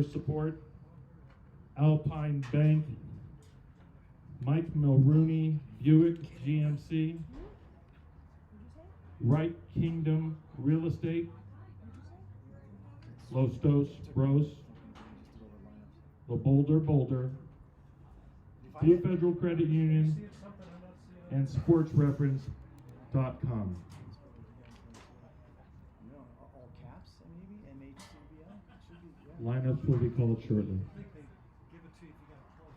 generous support. Alpine Bank, Mike Mulrooney, Buick GMC, Right Kingdom Real Estate, Los Dos Bros, the Boulder, Blue Federal Credit Union, and SportsReference.com. All caps, maybe MHCBI. Lineups will be called shortly. Give it to you if you got it close.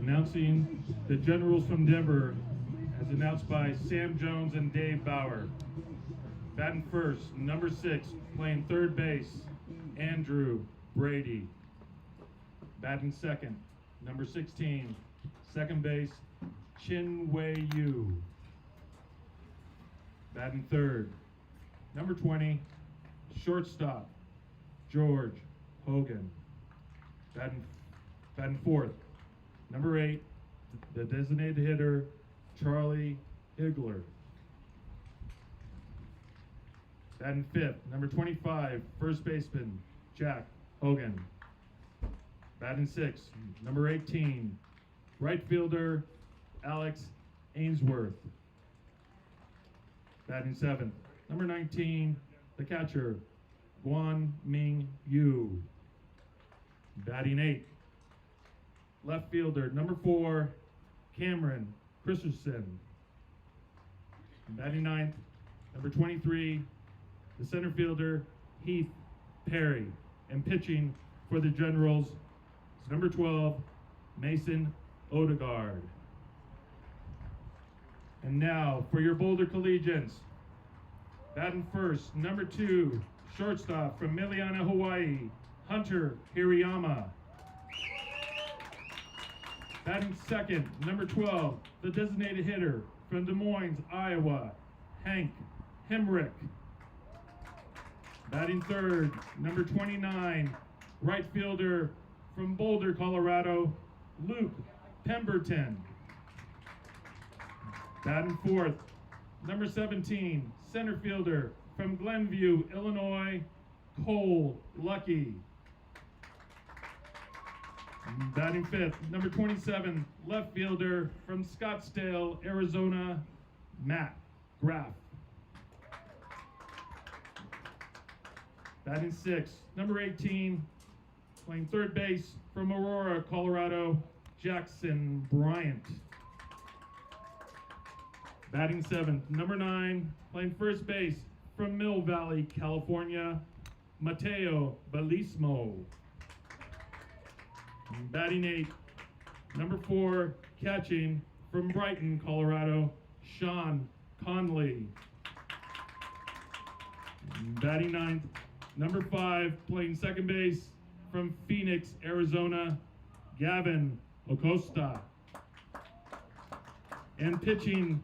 Announcing the Generals from Denver, as announced by Sam Jones and Dave Bauer. Batting first, number 6, playing third base, Andrew Brady. Batting second, number 16, second base, Chin-Wei Yu. Batting third, number 20, shortstop, George Hogan. Batting fourth, number 8, the designated hitter, Charlie Higler. Batting fifth, number 25, first baseman, Jack Hogan. Batting sixth, number 18, right fielder, Alex Ainsworth. Batting seventh, number 19, the catcher, Guan Ming Yu. Batting eighth, left fielder, number 4, Cameron Christensen. Batting ninth, number 23, the center fielder, Heath Perry. And pitching for the Generals is number 12, Mason Odegaard. And now for your Boulder Collegians. Batting first, number 2, shortstop from Miliana, Hawaii, Hunter Hirayama. Batting second, number 12, the designated hitter from Des Moines, Iowa, Hank Hemrick. Batting third, number 29, right fielder from Boulder, Colorado, Luke Pemberton. Batting fourth, number 17, center fielder from Glenview, Illinois, Cole Lucky. Batting fifth, number 27, left fielder from Scottsdale, Arizona, Matt Graff. Batting sixth, number 18, playing third base from Aurora, Colorado, Jackson Bryant. Batting seventh, number 9, playing first base from Mill Valley, California, Mateo Balismo. Batting eighth, number 4, catching from Brighton, Colorado, Sean Conley. Batting ninth, number 5, playing second base from Phoenix, Arizona, Gavin Acosta. And pitching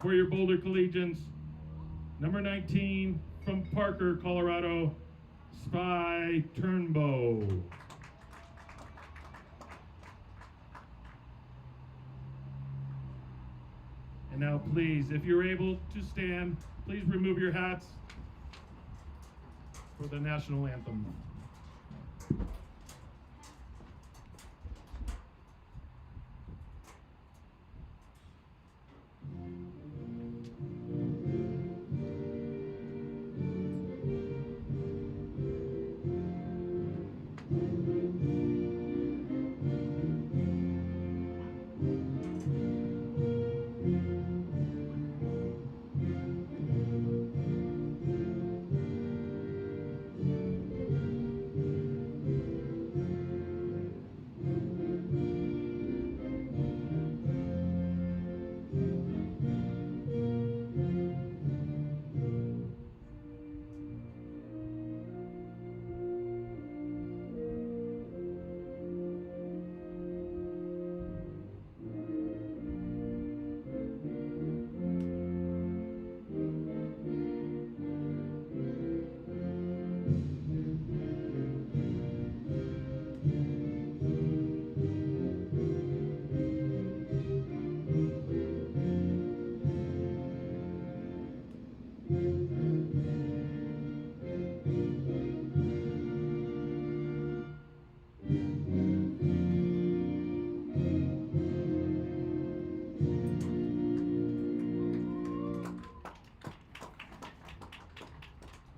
for your Boulder Collegians, number 19, from Parker, Colorado, Spy Turnbow. And now please, if you're able to stand, please remove your hats for the national anthem.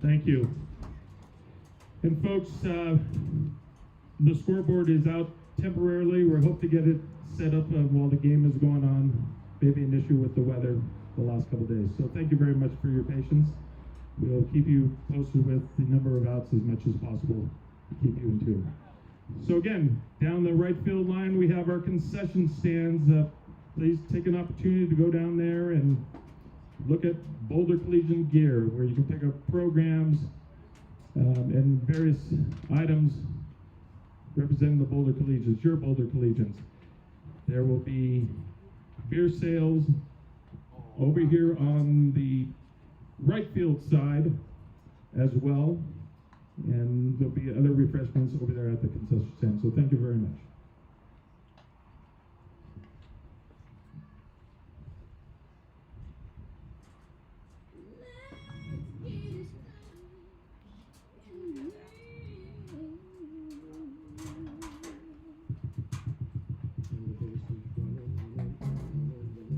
Thank you. And folks, the scoreboard is out temporarily. We hope to get it set up while the game is going on. Maybe an issue with the weather the last couple days. So thank you very much for your patience. We'll keep you posted with the number of outs as much as possible to keep you in tune. So again, down the right field line, we have our concession stands. Please take an opportunity to go down there and look at Boulder Collegian gear, where you can pick up programs and various items representing the Boulder Collegians, your Boulder Collegians. There will be beer sales over here on the right field side as well, and there'll be other refreshments over there at the concession stand. So thank you very much.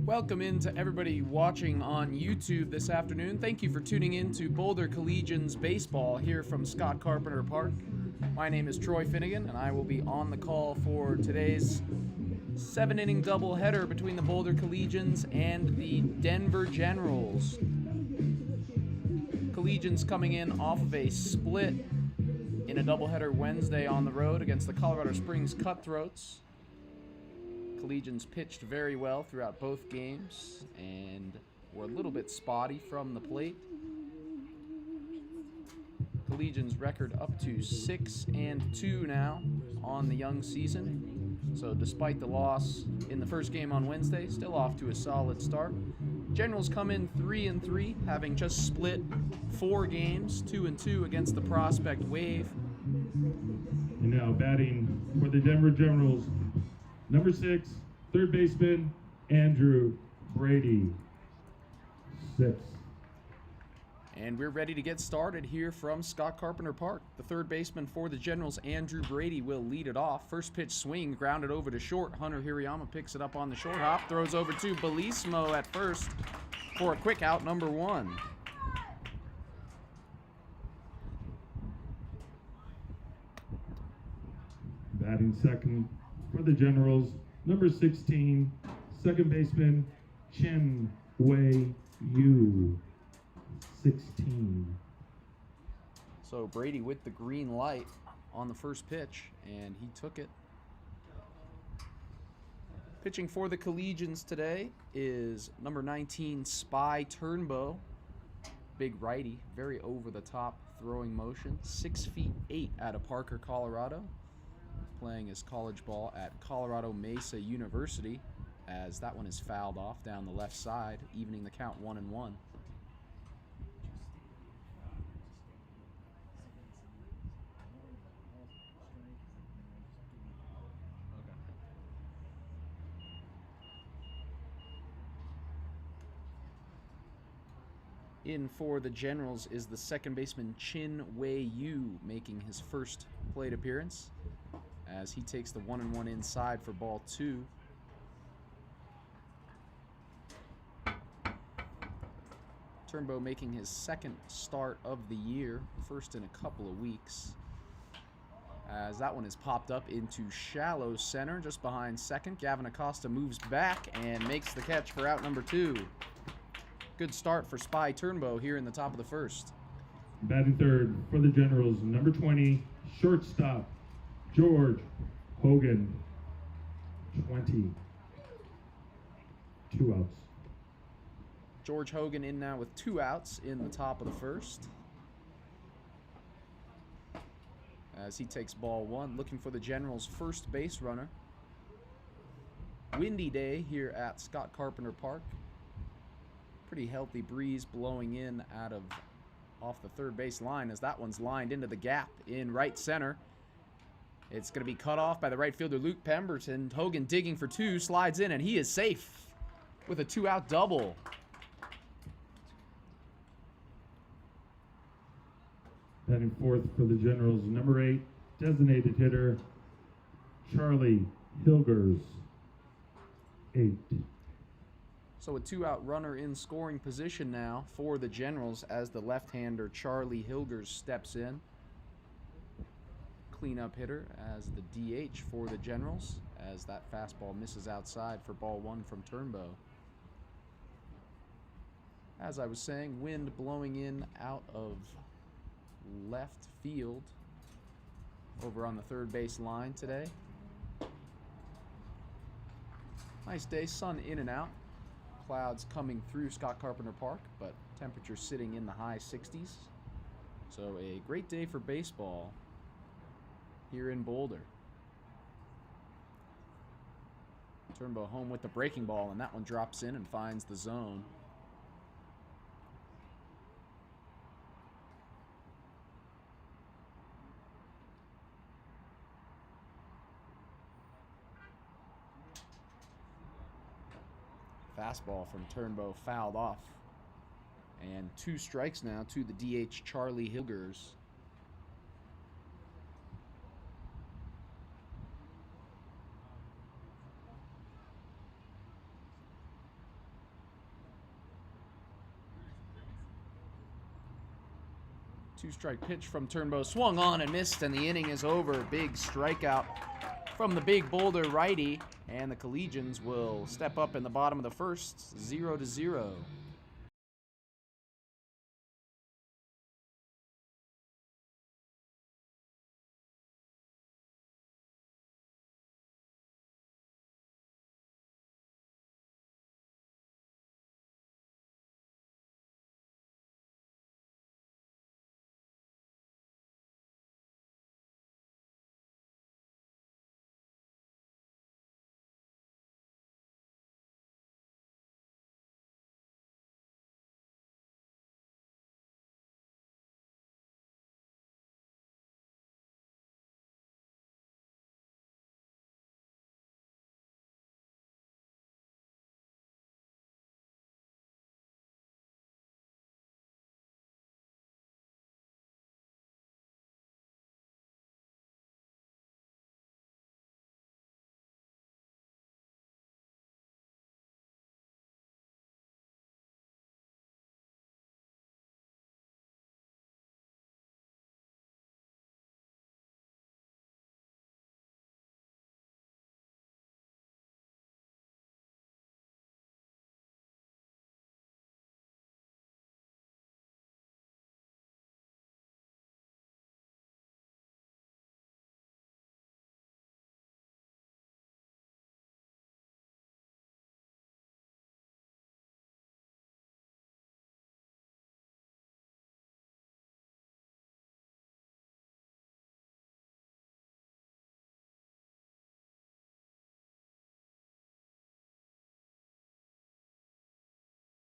Welcome in to everybody watching on YouTube this afternoon. Thank you for tuning in to Boulder Collegians Baseball here from Scott Carpenter Park. My name is Troy Finnegan, and I will be on the call for today's 7-inning doubleheader between the Boulder Collegians and the Denver Generals. Collegians coming in off of a split in a doubleheader Wednesday on the road against the Colorado Springs Cutthroats. Collegians pitched very well throughout both games and were a little bit spotty from the plate. Collegians record up to 6-2 now on the young season. So despite the loss in the first game on Wednesday, still off to a solid start. Generals come in 3-3, having just split 4 games, 2-2 against the Prospect Wave. And now batting for the Denver Generals, number 6, third baseman, Andrew Brady. 6. And we're ready to get started here from Scott Carpenter Park. The third baseman for the Generals, Andrew Brady, will lead it off. First pitch swing, grounded over to short. Hunter Hirayama picks it up on the short hop, throws over to Belismo at first for a quick out, number 1. Batting second for the Generals, number 16, second baseman, Chen Wei Yu. 16. So Brady with the green light on the first pitch, and he took it. Pitching for the Collegians today is number 19, Spy Turnbow. Big righty, very over-the-top throwing motion. 6'8" out of Parker, Colorado. Playing his college ball at Colorado Mesa University, as that one is fouled off down the left side, evening the count 1-1. In for the Generals is the second baseman Chin Wei Yu, making his first plate appearance, as he takes the 1-1 inside for ball 2. Turnbow making his second start of the year, first in a couple of weeks, as that one is popped up into shallow center just behind second. Gavin Acosta moves back and makes the catch for out number 2. Good start for Spy Turnbow here in the top of the first. Batting third for the Generals, number 20, shortstop, George Hogan. 20. 2 outs. George Hogan in now with 2 outs in the top of the first, as he takes ball 1, looking for the Generals' first base runner. Windy day here at Scott Carpenter Park. Pretty healthy breeze blowing in out of off the third base line, as that one's lined into the gap in right center. It's going to be cut off by the right fielder Luke Pemberton. Hogan digging for 2, slides in, and he is safe with a 2-out double. Batting fourth for the Generals, number 8, designated hitter, Charlie Hilgers. 8. So a 2-out runner in scoring position now for the Generals, as the left-hander Charlie Hilgers steps in. Cleanup hitter as the DH for the Generals, as that fastball misses outside for ball 1 from Turnbow. As I was saying, wind blowing in out of left field over on the third base line today. Nice day, sun in and out. clouds coming through Scott Carpenter Park, but temperatures sitting in the high 60s. So a great day for baseball here in Boulder. Turnbow home with the breaking ball, and that one drops in and finds the zone. Fastball from Turnbow fouled off. And 2 strikes now to the DH Charlie Hilgers. Two-strike pitch from Turnbow, swung on and missed, and the inning is over. Big strikeout from the big Boulder righty, and the Collegians will step up in the bottom of the first, 0-0.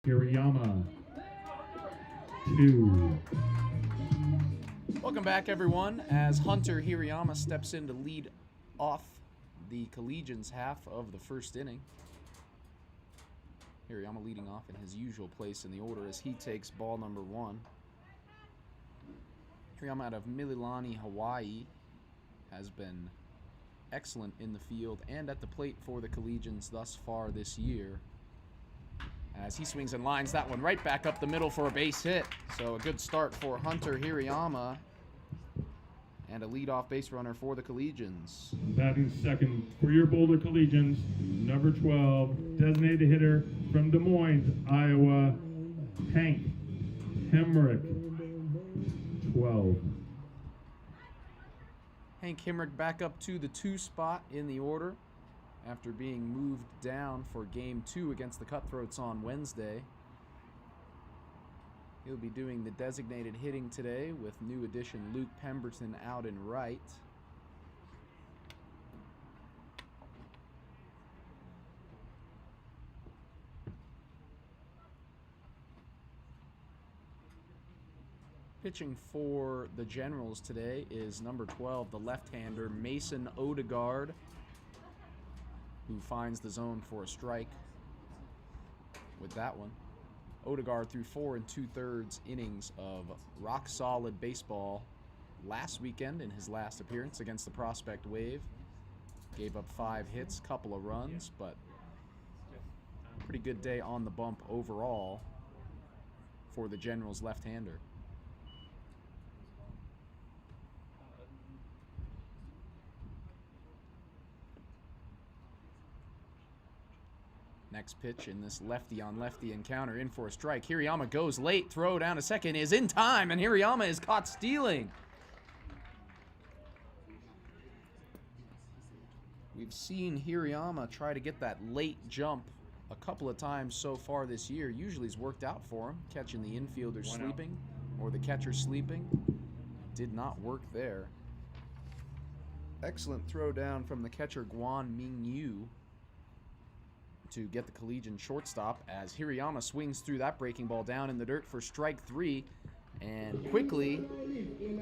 Hirayama, 2. Welcome back, everyone, as Hunter Hirayama steps in to lead off the Collegians' half of the first inning. Hirayama leading off in his usual place in the order as he takes ball number 1. Hirayama out of Mililani, Hawaii, has been excellent in the field and at the plate for the Collegians thus far this year. As he swings and lines that one right back up the middle for a base hit. So a good start for Hunter Hirayama and a leadoff base runner for the Collegians. Batting second for your Boulder Collegians, number 12, designated hitter from Des Moines, Iowa, Hank Hemrick, 12. Hank Hemrick back up to the 2 spot in the order after being moved down for Game 2 against the Cutthroats on Wednesday. He'll be doing the designated hitting today with new addition Luke Pemberton out in right. Pitching for the Generals today is number 12, the left-hander Mason Odegaard, who finds the zone for a strike with that one. Odegaard threw 4 2/3 innings of rock-solid baseball last weekend in his last appearance against the Prospect Wave. Gave up 5 hits, couple of runs, but pretty good day on the bump overall for the Generals left-hander. Next pitch in this lefty-on-lefty encounter, in for a strike. Hirayama goes late. Throw down to second is in time, and Hirayama is caught stealing. We've seen Hirayama try to get that late jump a couple of times so far this year. Usually it's worked out for him, catching the infielder sleeping or the catcher sleeping. Did not work there. Excellent throw down from the catcher Guan Mingyu to get the Collegian shortstop as Hirayama swings through that breaking ball down in the dirt for strike 3. And quickly,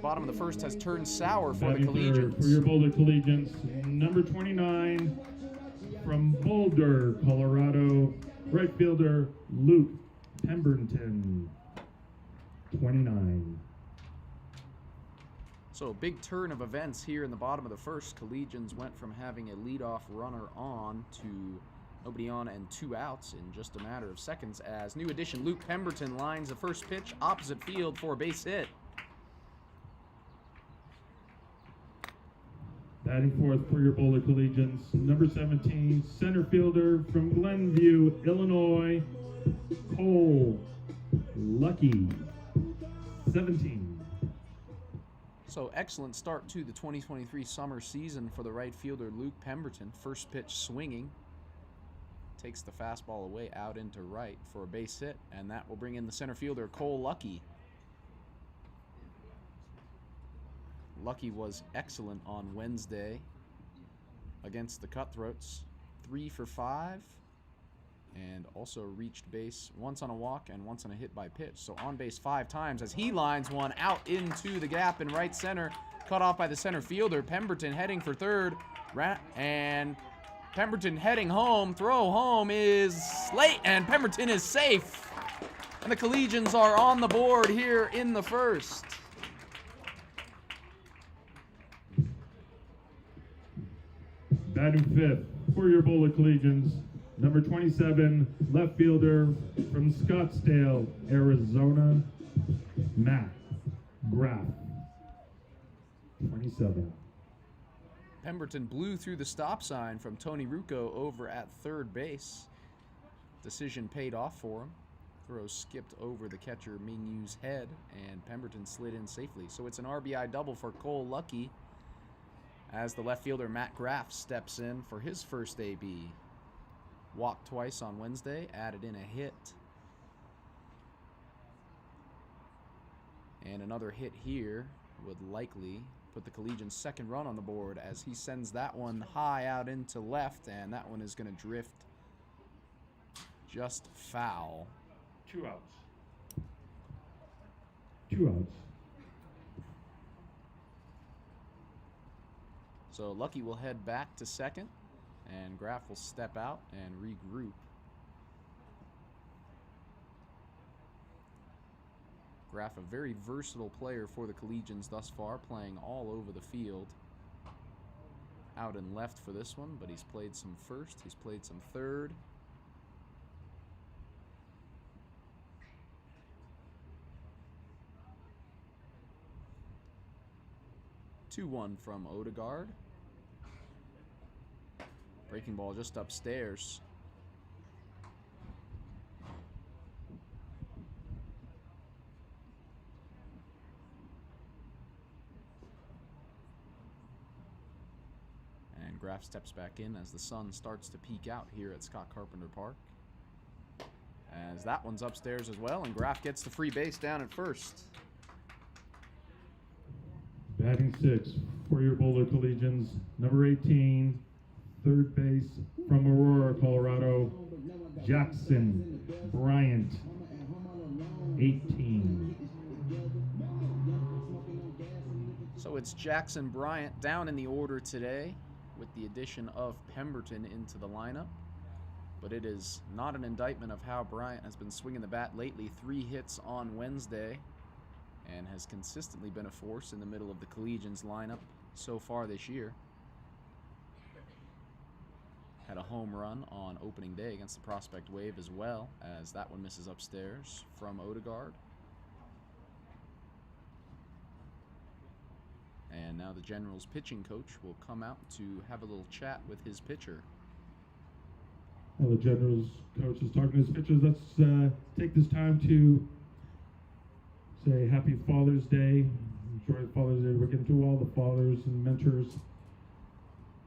bottom of the first has turned sour for the Collegians. For your Boulder Collegians, number 29 from Boulder, Colorado, right fielder Luke Pemberton, 29. So a big turn of events here in the bottom of the first. Collegians went from having a leadoff runner on to nobody on and 2 outs in just a matter of seconds as new addition Luke Pemberton lines the first pitch opposite field for a base hit. Batting fourth for your Boulder Collegians, number 17, center fielder from Glenview, Illinois, Cole Lucky, 17. So excellent start to the 2023 summer season for the right fielder Luke Pemberton. First pitch swinging. Takes the fastball away out into right for a base hit, and that will bring in the center fielder Cole Lucky. Lucky was excellent on Wednesday against the Cutthroats. 3 for 5, and also reached base once on a walk and once on a hit by pitch. So on base 5 times as he lines one out into the gap in right center. Cut off by the center fielder. Pemberton heading for third. And Pemberton heading home. Throw home is late, and Pemberton is safe. And the Collegians are on the board here in the first. Batting fifth for your Boulder Collegians, number 27, left fielder from Scottsdale, Arizona, Matt Graff, 27. Pemberton blew through the stop sign from Tony Rucco over at third base. Decision paid off for him. Throw skipped over the catcher Mingyu's head, and Pemberton slid in safely. So it's an RBI double for Cole Lucky as the left fielder Matt Graff steps in for his first AB. Walked twice on Wednesday, added in a hit. And another hit here would likely put the Collegians' second run on the board as he sends that one high out into left, and that one is going to drift just foul. 2 outs. 2 outs. So Lucky will head back to second, and Graff will step out and regroup. Graff, a very versatile player for the Collegians thus far, playing all over the field. Out and left for this one, but he's played some first, he's played some third. Two-one from Odegaard. Breaking ball just upstairs. And Graff steps back in as the sun starts to peek out here at Scott Carpenter Park. As that one's upstairs as well, and Graff gets the free base down at first. Batting sixth for your Boulder Collegians, number 18, third base from Aurora, Colorado, Jackson Bryant, 18. So it's Jackson Bryant down in the order today with the addition of Pemberton into the lineup. But it is not an indictment of how Bryant has been swinging the bat lately. 3 hits on Wednesday, and has consistently been a force in the middle of the Collegians lineup so far this year. Had a home run on opening day against the Prospect Wave as well, as that one misses upstairs from Odegaard. And now the Generals pitching coach will come out to have a little chat with his pitcher. Well, the Generals coach is talking to his pitchers. Let's take this time to say Happy Father's Day. Enjoy Father's Day. We're getting to all the fathers and mentors,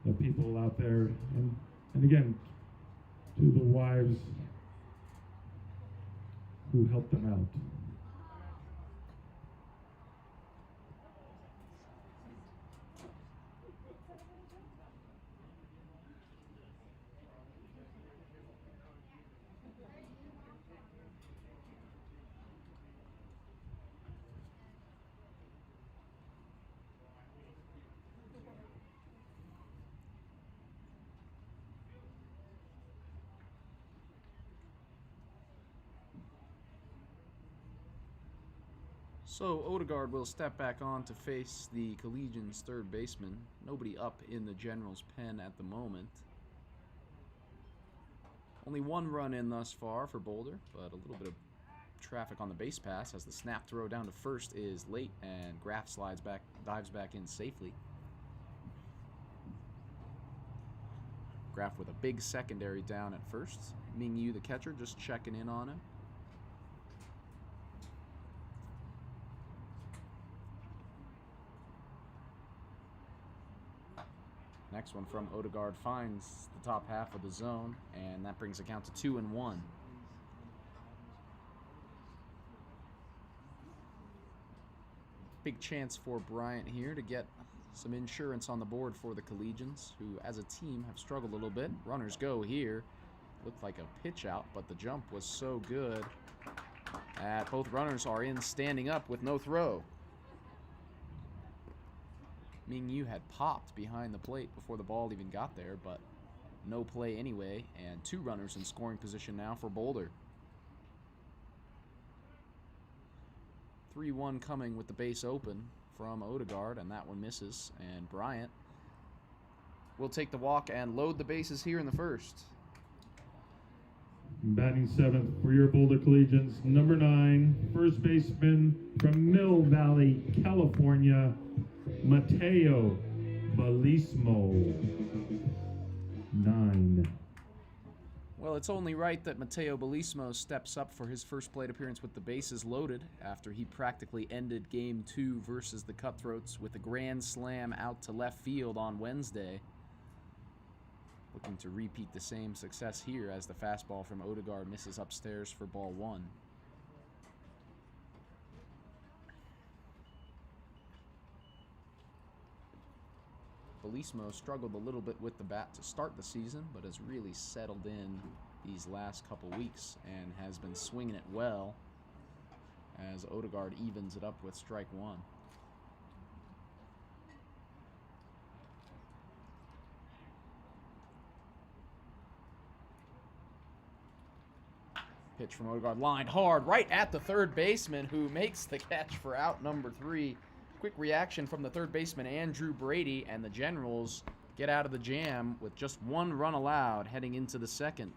the people out there. And again, to the wives who helped them out. So Odegaard will step back on to face the Collegians' third baseman. Nobody up in the Generals' pen at the moment. Only one run in thus far for Boulder, but a little bit of traffic on the base pass as the snap throw down to first is late and Graff dives back in safely. Graff with a big secondary down at first. Ming Yu, the catcher, just checking in on him. Next one from Odegaard finds the top half of the zone, and that brings the count to 2-1. Big chance for Bryant here to get some insurance on the board for the Collegians, who as a team have struggled a little bit. Runners go here. Looked like a pitch out, but the jump was so good that both runners are in standing up with no throw. Ming Yu had popped behind the plate before the ball even got there, but no play anyway, and two runners in scoring position now for Boulder. 3-1 coming with the base open from Odegaard, and that one misses, and Bryant will take the walk and load the bases here in the first. Batting seventh for your Boulder Collegians, number 9, first baseman from Mill Valley, California, Mateo Balismo. 9. Well, it's only right that Mateo Balismo steps up for his first plate appearance with the bases loaded after he practically ended Game 2 versus the Cutthroats with a grand slam out to left field on Wednesday. Looking to repeat the same success here as the fastball from Odegaard misses upstairs for ball 1. Balismo struggled a little bit with the bat to start the season, but has really settled in these last couple weeks and has been swinging it well as Odegaard evens it up with strike 1. Pitch from Odegaard lined hard right at the third baseman, who makes the catch for out number 3. Quick reaction from the third baseman, Andrew Brady, and the Generals get out of the jam with just 1 run allowed heading into the second.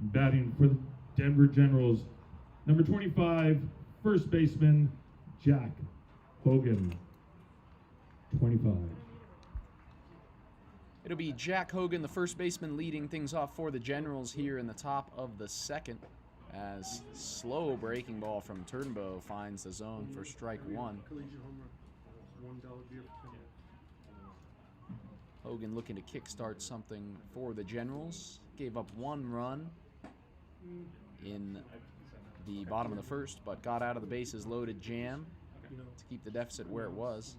Batting for the Denver Generals, number 25, first baseman, Jack Hogan. 25. It'll be Jack Hogan, the first baseman, leading things off for the Generals here in the top of the second, as slow breaking ball from Turnbow finds the zone for strike one. Collegian homer, $1 beer for 10. Hogan looking to kickstart something for the Generals. Gave up 1 run in the bottom of the first, but got out of the bases loaded jam to keep the deficit where it was.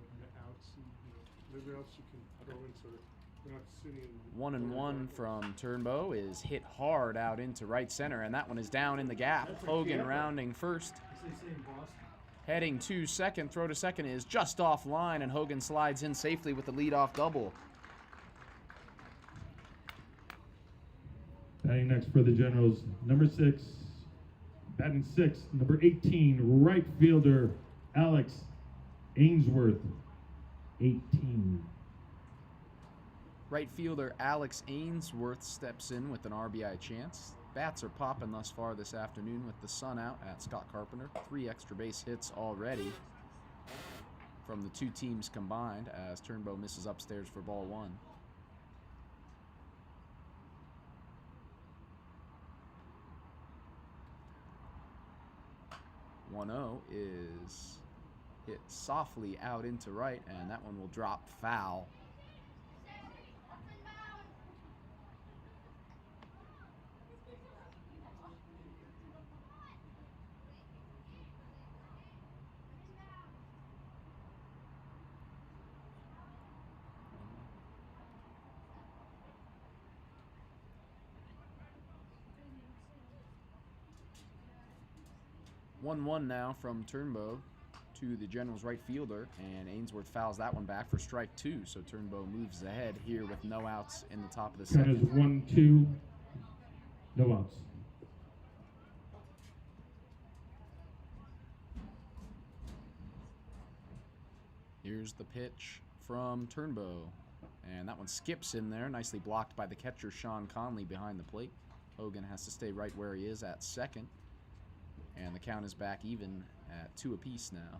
Whatever else you can throw in so that we're not sitting. 1-1 from Turnbow is hit hard out into right center, and that one is down in the gap. Hogan rounding first. Heading to second. Throw to second is just offline, and Hogan slides in safely with the leadoff double. Batting next for the Generals, number 6, batting 6, number 18, right fielder, Alex Ainsworth, 18. Right fielder Alex Ainsworth steps in with an RBI chance. Bats are popping thus far this afternoon with the sun out at Scott Carpenter. 3 extra base hits already from the 2 teams combined, as Turnbow misses upstairs for ball 1. 1-0 is hit softly out into right, and that one will drop foul. One now from Turnbow to the Generals right fielder, and Ainsworth fouls that one back for strike 2. So Turnbow moves ahead here with no outs in the top of the Count second. is 1-2, no outs. Here's the pitch from Turnbow, and that one skips in there, nicely blocked by the catcher Sean Conley behind the plate. Hogan has to stay right where he is at second, and the count is back even at 2 apiece now.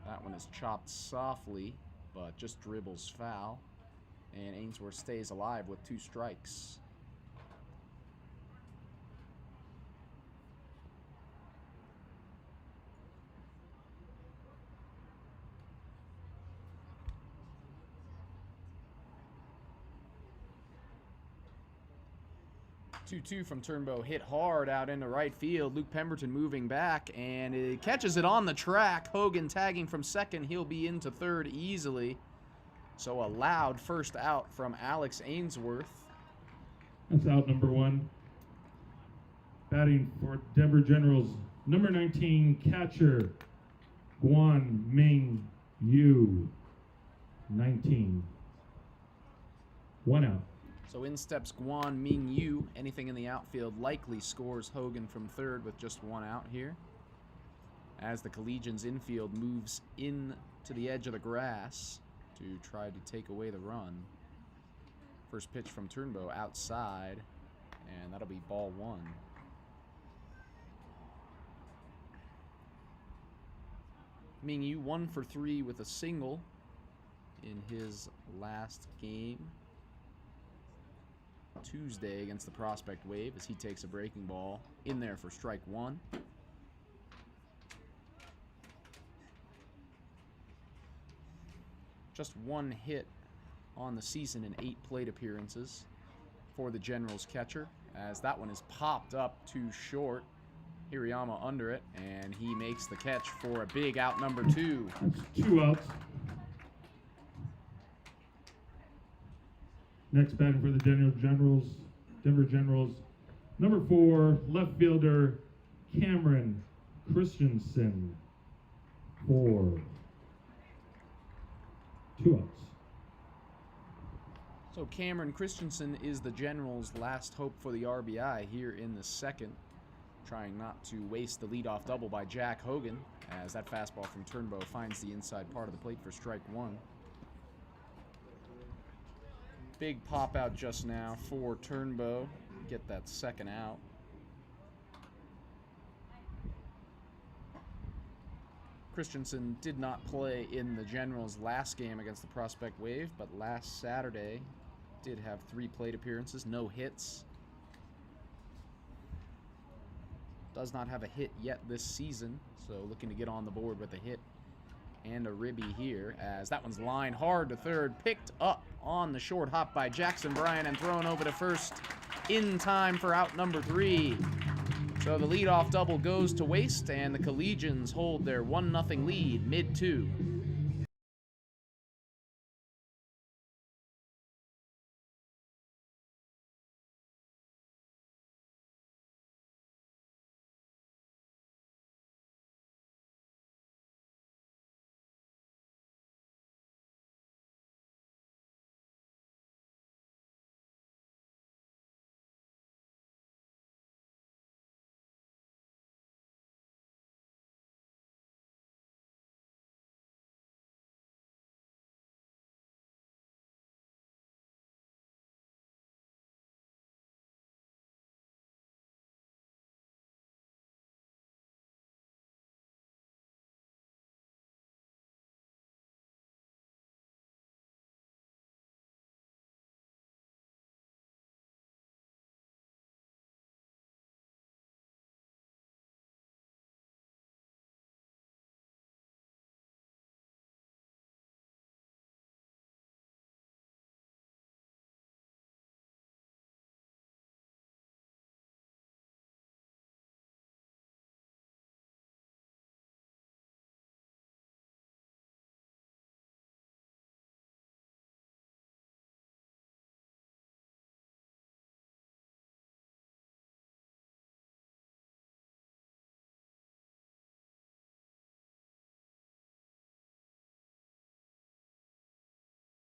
That one is chopped softly, but just dribbles foul, and Ainsworth stays alive with 2 strikes. Two from Turnbow, hit hard out into right field. Luke Pemberton moving back, and it catches it on the track. Hogan tagging from second. He'll be into third easily. So a loud first out from Alex Ainsworth. That's out number 1. Batting for Denver Generals, number 19, catcher, Guan Ming Yu, 19. 1 out. So in steps Guan Ming Yu. Anything in the outfield likely scores Hogan from third with just 1 out here, as the Collegians infield moves in to the edge of the grass to try to take away the run. First pitch from Turnbow outside, and that'll be ball 1. Ming Yu 1 for 3 with a single in his last game Tuesday against the Prospect Wave, as he takes a breaking ball in there for strike 1. Just 1 hit on the season in 8 plate appearances for the Generals catcher, as that one is popped up too short. Hirayama under it, and he makes the catch for a big out number 2. That's 2 outs. Next batting for the Denver Generals, number 4, left fielder, Cameron Christensen, 4. 2 outs. So Cameron Christensen is the Generals' last hope for the RBI here in the second, trying not to waste the leadoff double by Jack Hogan, as that fastball from Turnbow finds the inside part of the plate for strike one. Big pop out just now for Turnbow. Get that second out. Christensen did not play in the Generals' last game against the Prospect Wave, but last Saturday did have 3 plate appearances, no hits. Does not have a hit yet this season, so looking to get on the board with a hit and a ribby here, as that one's lined hard to third, picked up on the short hop by Jackson Bryan and thrown over to first in time for out number 3. So the leadoff double goes to waste, and the Collegians hold their 1-0 lead mid-2.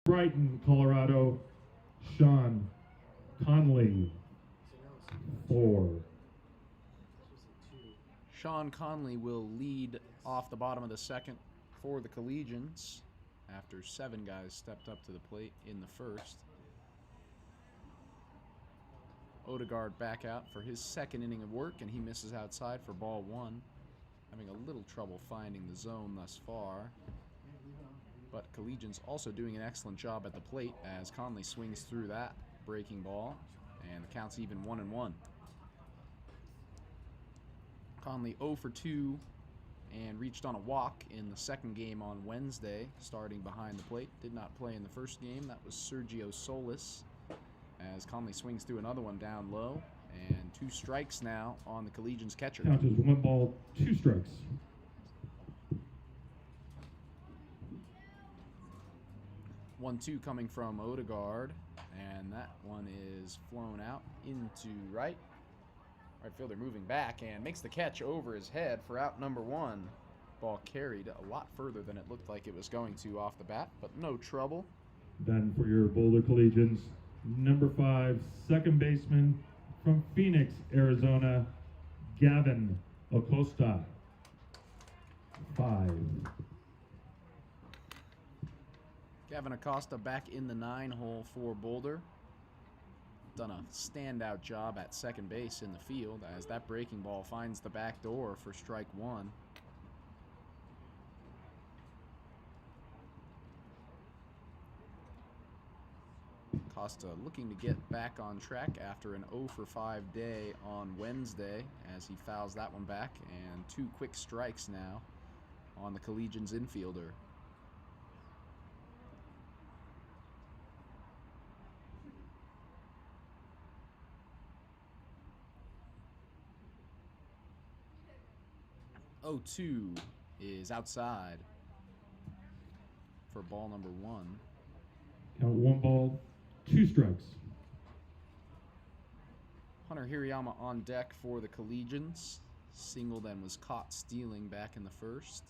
Brighton, Colorado, Sean Conley, 4. Sean Conley will lead off the bottom of the second for the Collegians after 7 guys stepped up to the plate in the first. Odegaard back out for his second inning of work, and he misses outside for ball 1. Having a little trouble finding the zone thus far. But Collegians also doing an excellent job at the plate as Conley swings through that breaking ball, and the count's even 1-1. Conley 0 for 2 and reached on a walk in the second game on Wednesday, starting behind the plate. Did not play in the first game. That was Sergio Solis, as Conley swings through another one down low, and 2 strikes now on the Collegians catcher. Count is 1 ball, 2 strikes. 1-2 coming from Odegaard, and that one is flown out into right. Right fielder moving back and makes the catch over his head for out number 1. Ball carried a lot further than it looked like it was going to off the bat, but no trouble. Then for your Boulder Collegians, number 5, second baseman from Phoenix, Arizona, Gavin Acosta, 5. Gavin Acosta back in the 9-hole for Boulder. Done a standout job at second base in the field as that breaking ball finds the back door for strike 1. Acosta looking to get back on track after an 0 for 5 day on Wednesday as he fouls that one back, and 2 quick strikes now on the Collegians infielder. Oh, 2 is outside for ball number 1. Count 1 ball, 2 strikes. Hunter Hirayama on deck for the Collegians. Singled and was caught stealing back in the first,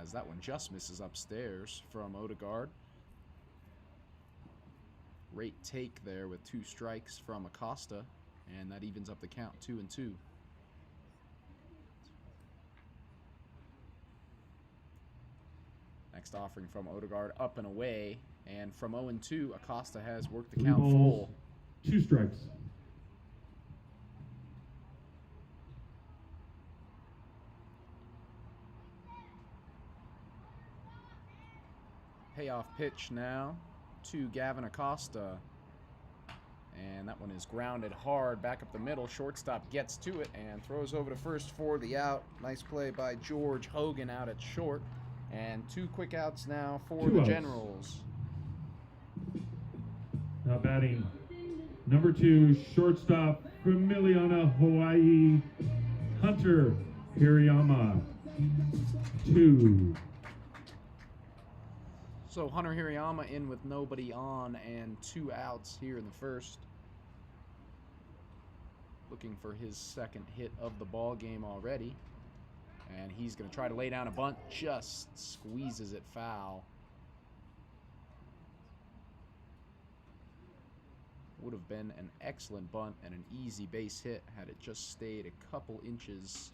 as that one just misses upstairs from Odegaard. Great take there with 2 strikes from Acosta, and that evens up the count 2-2. Next offering from Odegaard, up and away, and from 0-2, Acosta has worked the 3 count balls, full. 2 strikes. Payoff pitch now to Gavin Acosta. And that one is grounded hard back up the middle. Shortstop gets to it and throws over to first for the out. Nice play by George Hogan out at short. And 2 quick outs now for 2 the outs. Generals. Now batting number 2, shortstop from Miliana, Hawaii, Hunter Hirayama. 2. So Hunter Hirayama in with nobody on and 2 outs here in the first. Looking for his second hit of the ball game already. And he's going to try to lay down a bunt, just squeezes it foul. Would have been an excellent bunt and an easy base hit had it just stayed a couple inches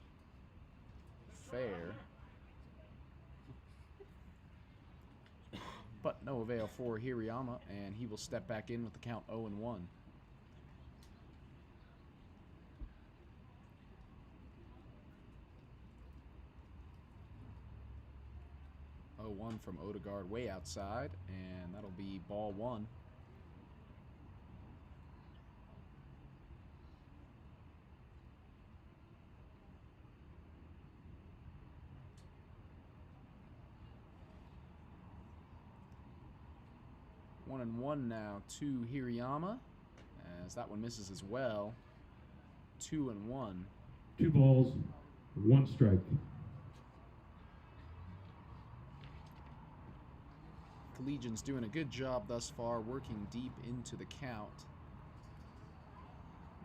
fair. But no avail for Hirayama, and he will step back in with the count 0-1. 0-1 from Odegaard way outside, and that'll be ball 1. One and one now to Hirayama, as that one misses as well. 2-1. 2 balls, 1 strike. Collegians doing a good job thus far, working deep into the count.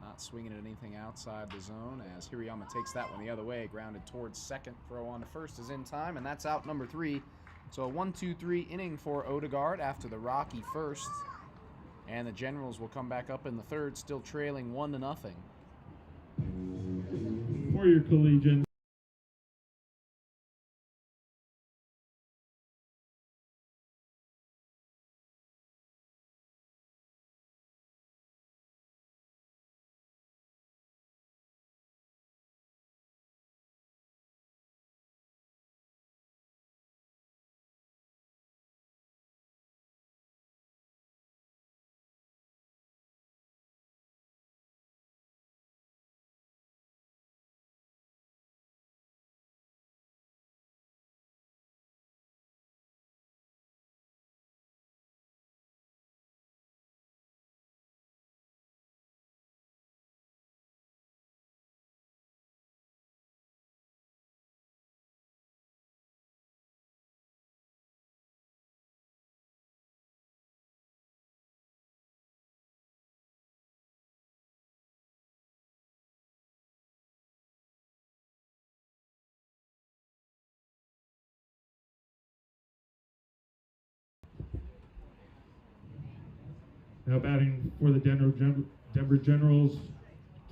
Not swinging at anything outside the zone, as Hirayama takes that one the other way, grounded towards second. Throw on to first is in time, and that's out number 3. So a 1-2-3 inning for Odegaard after the rocky first. And the Generals will come back up in the third, still trailing 1-0. For your Collegians, now batting for the Denver Generals,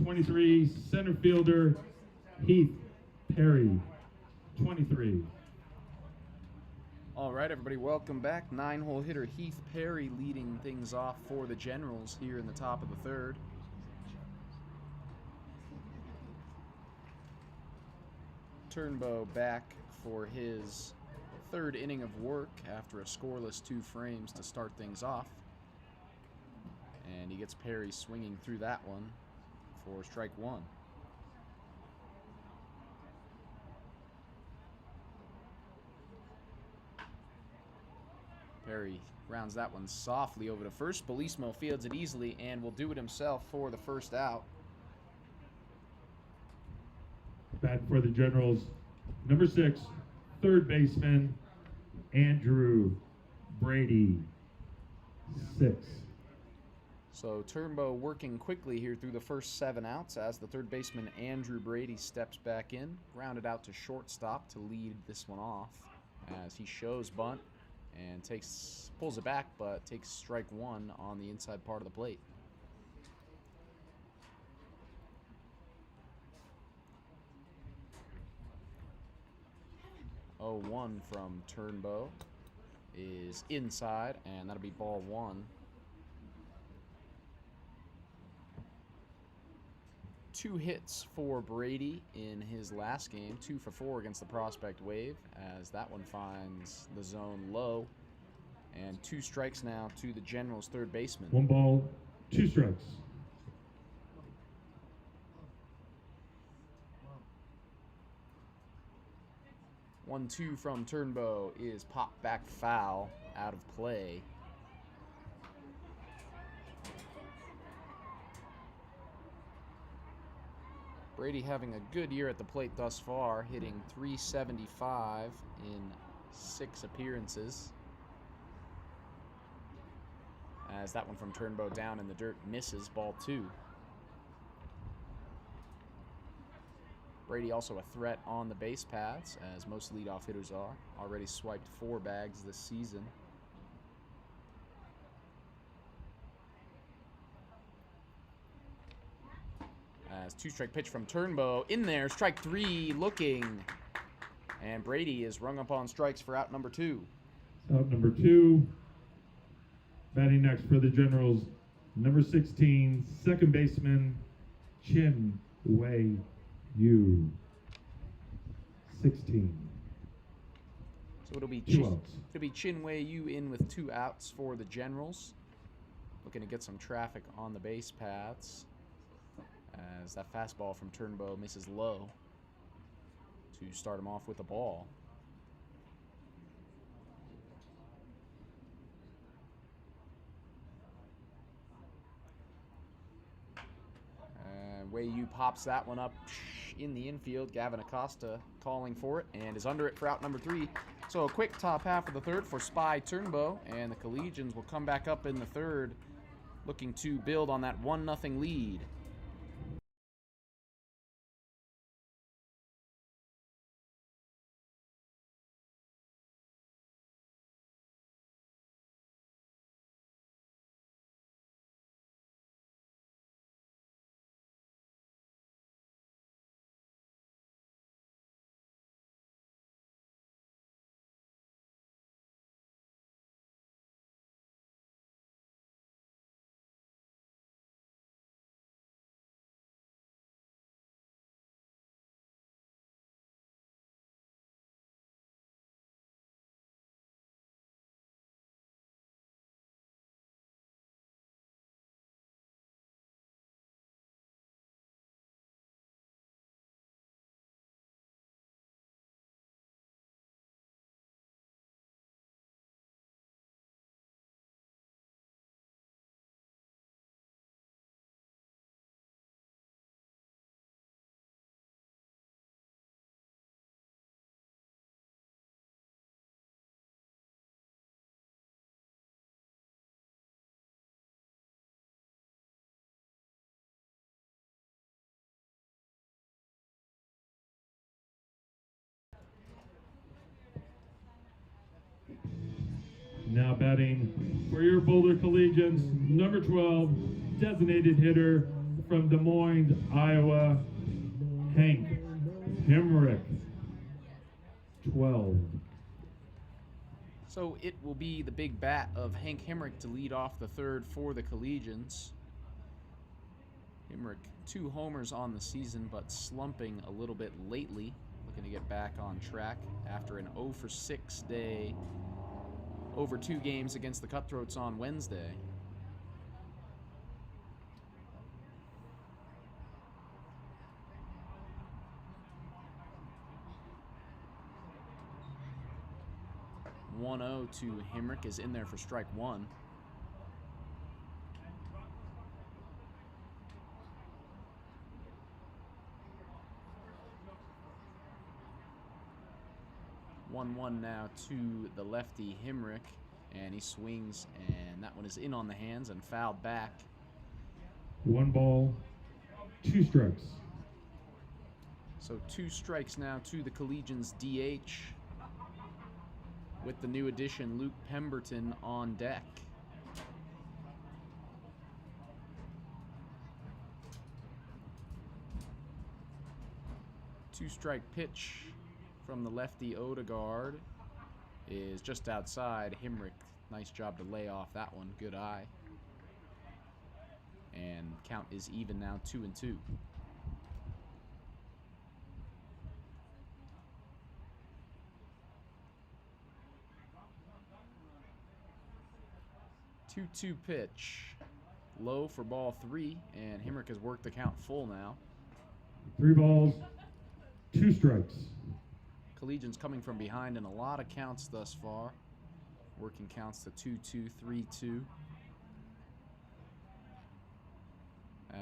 23, center fielder Heath Perry, 23. All right, everybody, welcome back. 9-hole hitter Heath Perry leading things off for the Generals here in the top of the third. Turnbow back for his third inning of work after a scoreless 2 frames to start things off. And he gets Perry swinging through that one for strike 1. Perry rounds that one softly over to first. Belismo fields it easily and will do it himself for the first out. Batting for the Generals, number 6, third baseman Andrew Brady, 6. So Turnbow working quickly here through the first 7 outs as the third baseman Andrew Brady steps back in, grounded out to shortstop to lead this one off as he shows bunt and pulls it back, but takes strike one on the inside part of the plate. Oh, 1 from Turnbow is inside, and that'll be ball 1. 2 hits for Brady in his last game, 2 for 4 against the Prospect Wave, as that one finds the zone low. And 2 strikes now to the Generals' third baseman. 1 ball, 2 strikes. 1-2 from Turnbow is popped back foul, out of play. Brady having a good year at the plate thus far, hitting .375 in 6 appearances. As that one from Turnbow down in the dirt misses, ball 2. Brady also a threat on the base paths, as most leadoff hitters are. Already swiped 4 bags this season. As 2-strike pitch from Turnbow in there, strike 3 looking. And Brady is rung up on strikes for out number 2. Out number 2. Batting next for the Generals, number 16, second baseman, Chin Wei Yu. 16. So it'll be 2 outs. Chin Wei Yu in with 2 outs for the Generals. Looking to get some traffic on the base paths, as that fastball from Turnbow misses low to start him off with a ball. Wei Yu pops that one up in the infield. Gavin Acosta calling for it and is under it for out number 3. So a quick top half of the third for Spy Turnbow, and the Collegians will come back up in the third, looking to build on that 1-0 lead. Now batting for your Boulder Collegians, number 12, designated hitter from Des Moines, Iowa, Hank Hemrick. 12. So it will be the big bat of Hank Hemrick to lead off the third for the Collegians. Hemrick, 2 homers on the season, but slumping a little bit lately. Looking to get back on track after an 0-for-6 day over 2 games against the Cutthroats on Wednesday. (1-0) to Hemrick is in there for strike 1. (1-1) now to the lefty Hemrick, and he swings, and that one is in on the hands and fouled back. 1 ball, 2 strikes. So 2 strikes now to the Collegians DH. with the new addition, Luke Pemberton, on deck. Two-strike pitch from the lefty Odegaard is just outside. Himrick, nice job to lay off that one. Good eye. And count is even now, 2-2. Two-two pitch. Low for ball 3, and Himrick has worked the count full now. 3 balls, 2 strikes. Collegians coming from behind in a lot of counts thus far. Working counts to 2-2, 3-2.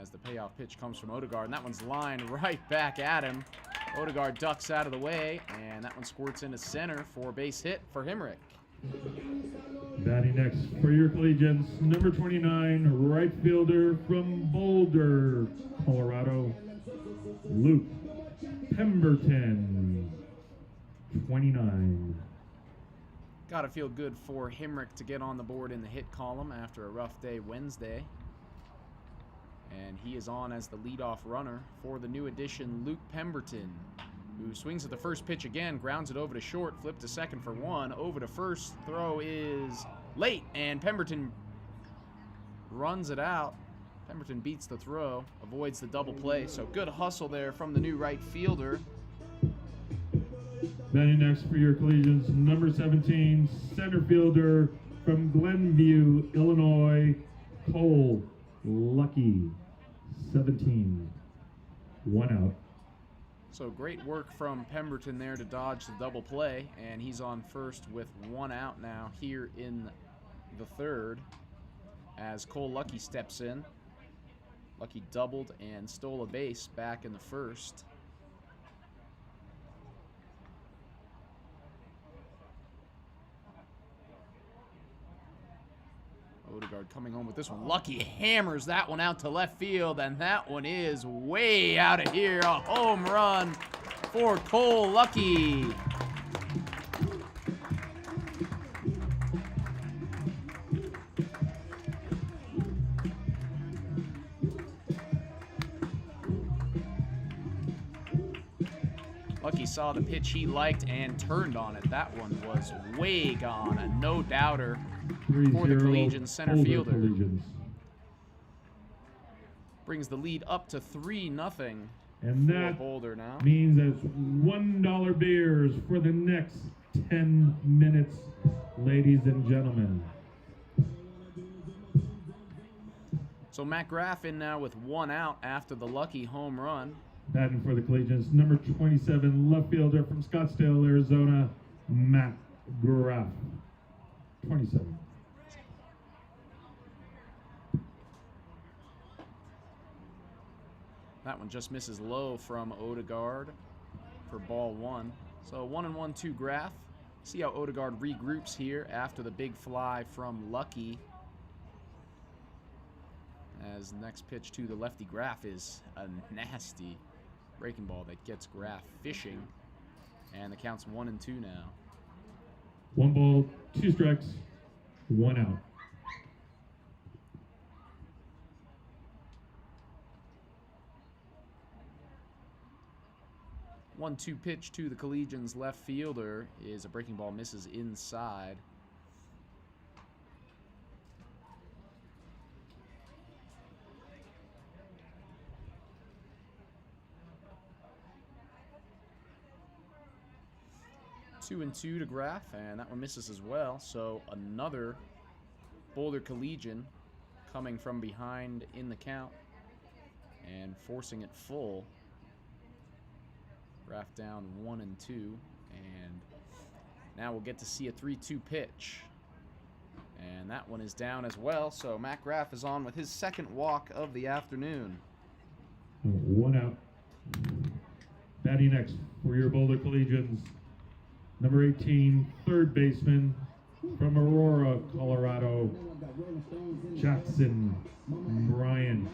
As the payoff pitch comes from Odegaard, and that one's lined right back at him. Odegaard ducks out of the way, and that one squirts into center for a base hit for Himrick. Batting next for your Collegians, number 29, right fielder from Boulder, Colorado, Luke Pemberton, 29. Gotta feel good for Himrick to get on the board in the hit column after a rough day Wednesday. And he is on as the leadoff runner for the new addition, Luke Pemberton, who swings at the first pitch again, grounds it over to short, flip to second for 1, over to first, throw is late, and Pemberton runs it out. Pemberton beats the throw, avoids the double play, so good hustle there from the new right fielder. Batting next for your Collegians, number 17, center fielder from Glenview, Illinois, Cole Lucky, 17. 1 out. So great work from Pemberton there to dodge the double play, and he's on first with 1 out now here in the third as Cole Lucky steps in. Lucky doubled and stole a base back in the first. Odegaard coming home with this one. Lucky hammers that one out to left field, and that one is way out of here. A home run for Cole Lucky. Lucky saw the pitch he liked and turned on it. That one was way gone, a no-doubter for the Collegians center Boulder fielder. Collegians. Brings the lead up to 3-0 And for that Boulder now. means it's $1 beers for the next 10 minutes, ladies and gentlemen. So Matt Graffin now with 1 out after the Lucky home run. Batting for the Collegians, number 27, left fielder from Scottsdale, Arizona, Matt Graff, 27. That one just misses low from Odegaard for ball 1. So 1-1-2 Graff. See how Odegaard regroups here after the big fly from Lucky. As the next pitch to the lefty Graff is a nasty breaking ball that gets Graff fishing. And the count's 1-2 now. 1 ball, 2 strikes, 1 out. One-two pitch to the Collegians left fielder is a breaking ball, misses inside. Two and two to Graff, and that one misses as well. So another Boulder Collegian coming from behind in the count and forcing it full. Graff down 1-2, and now we'll get to see a 3-2 pitch. And that one is down as well, so Matt Graff is on with his second walk of the afternoon. 1 out. Batting next for your Boulder Collegians, number 18, third baseman from Aurora, Colorado, Jackson Bryant,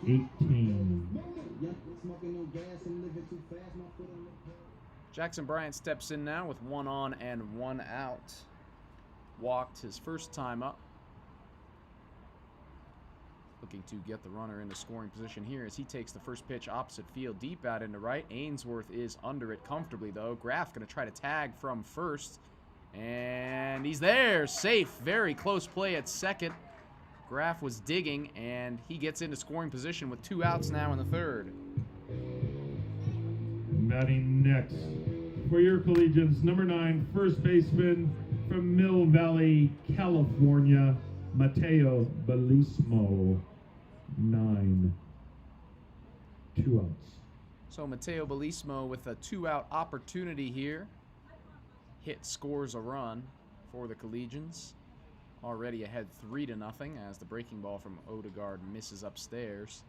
18. Jackson Bryant steps in now with 1 on and 1 out. Walked his first time up. Looking to get the runner into scoring position here as he takes the first pitch opposite field, deep out into right. Ainsworth is under it comfortably, though. Graff going to try to tag from first. And he's there. Safe. Very close play at second. Graff was digging, and he gets into scoring position with 2 outs now in the third. Batting next for your Collegians, number 9, first baseman from Mill Valley, California, Mateo Belismo. 9. 2 outs. So Mateo Belismo with a 2-out opportunity here. Hit scores a run for the Collegians. Already ahead 3-0 as the breaking ball from Odegaard misses upstairs.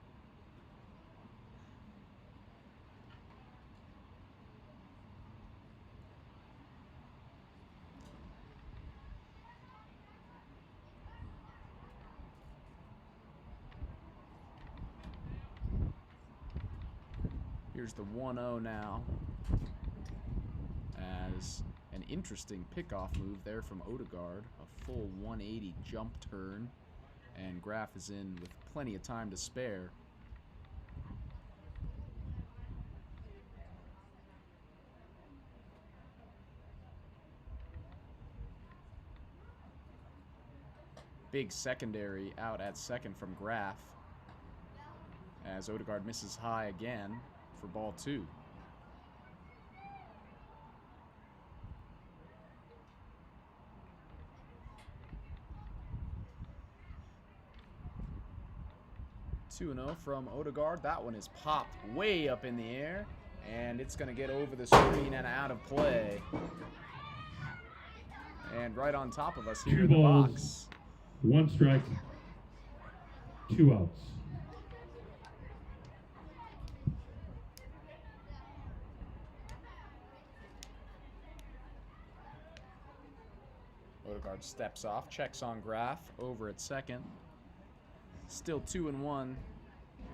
Here's the 1-0 now, as an interesting pickoff move there from Odegaard. A full 180 jump turn, and Graff is in with plenty of time to spare. Big secondary out at second from Graff, as Odegaard misses high again for ball 2. Two and 0 from Odegaard. That one is popped way up in the air, and it's going to get over the screen and out of play. And right on top of us here 2 in the balls, box. 1 strike, 2 outs. Odegaard steps off, checks on Graff over at second. Still 2-1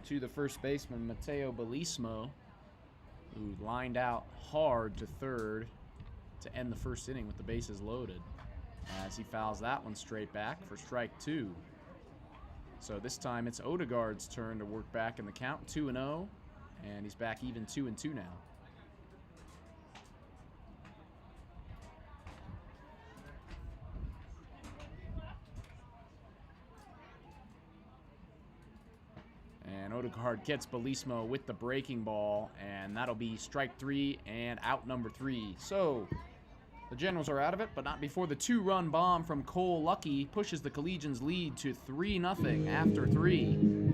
to the first baseman, Mateo Belismo, who lined out hard to third to end the first inning with the bases loaded, as he fouls that one straight back for strike 2. So this time it's Odegaard's turn to work back in the count, 2-0, and he's back even 2-2 now. And Odegaard gets Belismo with the breaking ball, and that'll be strike 3 and out number 3. So the Generals are out of it, but not before the 2-run bomb from Cole Lucky pushes the Collegians' lead to 3-0 after 3.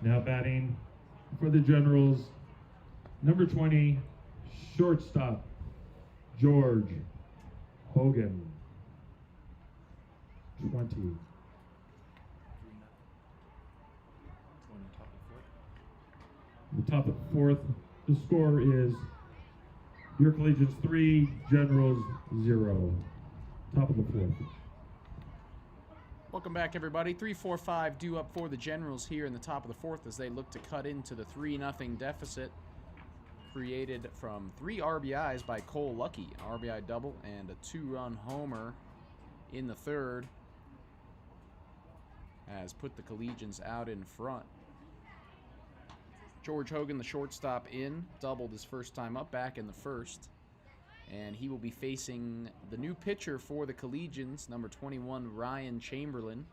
Now batting for the Generals, number 20, shortstop, George Hogan. 20. The top of the fourth. The score is Boulder Collegians 3, Generals 0. Top of the fourth. Welcome back, everybody. 3-4-5 due up for the Generals here in the top of the fourth as they look to cut into the 3-0 deficit created from 3 RBIs by Cole Lucky, an RBI double and a 2-run homer in the third, has put the Collegians out in front. George Hogan, the shortstop, in, doubled his first time up back in the first. And he will be facing the new pitcher for the Collegians, number 21, Ryan Chamberlain,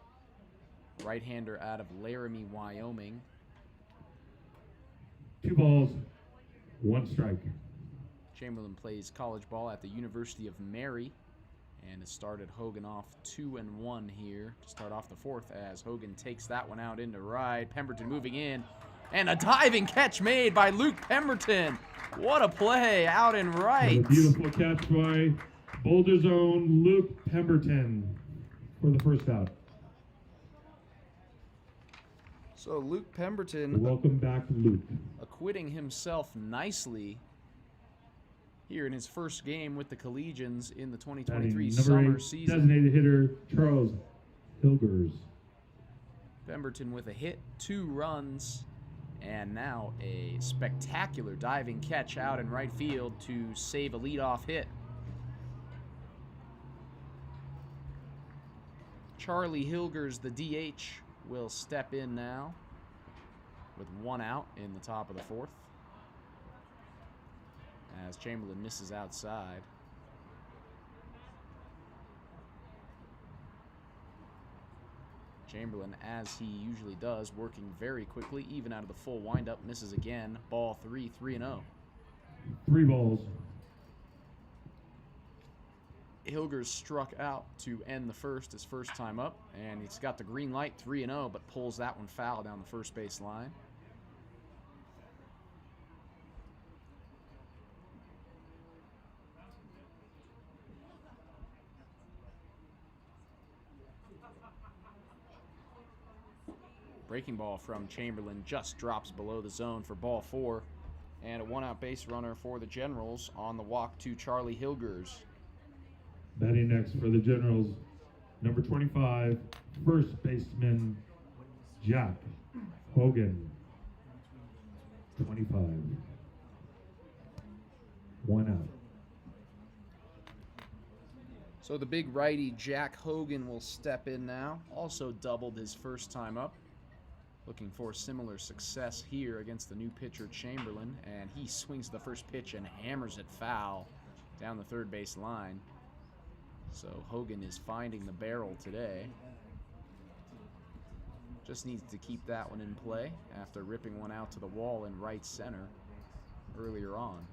right-hander out of Laramie, Wyoming. 2 balls, 1 strike. Chamberlain plays college ball at the University of Mary and has started Hogan off 2-1 here to start off the fourth as Hogan takes that one out into right. Pemberton moving in, and a diving catch made by Luke Pemberton. What a play out in right. And a beautiful catch by Boulder's own Luke Pemberton for the first out. So Luke Pemberton Welcome back, Luke. acquitting himself nicely here in his first game with the Collegians in the 2023 Number summer 8, season. designated hitter Charles Hilgers. Pemberton with a hit, 2 runs, and now a spectacular diving catch out in right field to save a leadoff hit. Charlie Hilgers, the DH, will step in now with 1 out in the top of the fourth as Chamberlain misses outside. Chamberlain, as he usually does, working very quickly, even out of the full windup, misses again. Ball 3, 3-0. 3 balls. Hilgers struck out to end the first, his first time up, and he's got the green light, 3-0, but pulls that one foul down the first base line. Breaking ball from Chamberlain just drops below the zone for ball 4, and a 1-out base runner for the Generals on the walk to Charlie Hilgers. Batting next for the Generals, number 25, first baseman Jack Hogan. 25. 1 out. So the big righty Jack Hogan will step in now. Also doubled his first time up. Looking for similar success here against the new pitcher Chamberlain. And he swings the first pitch and hammers it foul down the third base line. So Hogan is finding the barrel today. Just needs to keep that one in play after ripping one out to the wall in right center earlier on.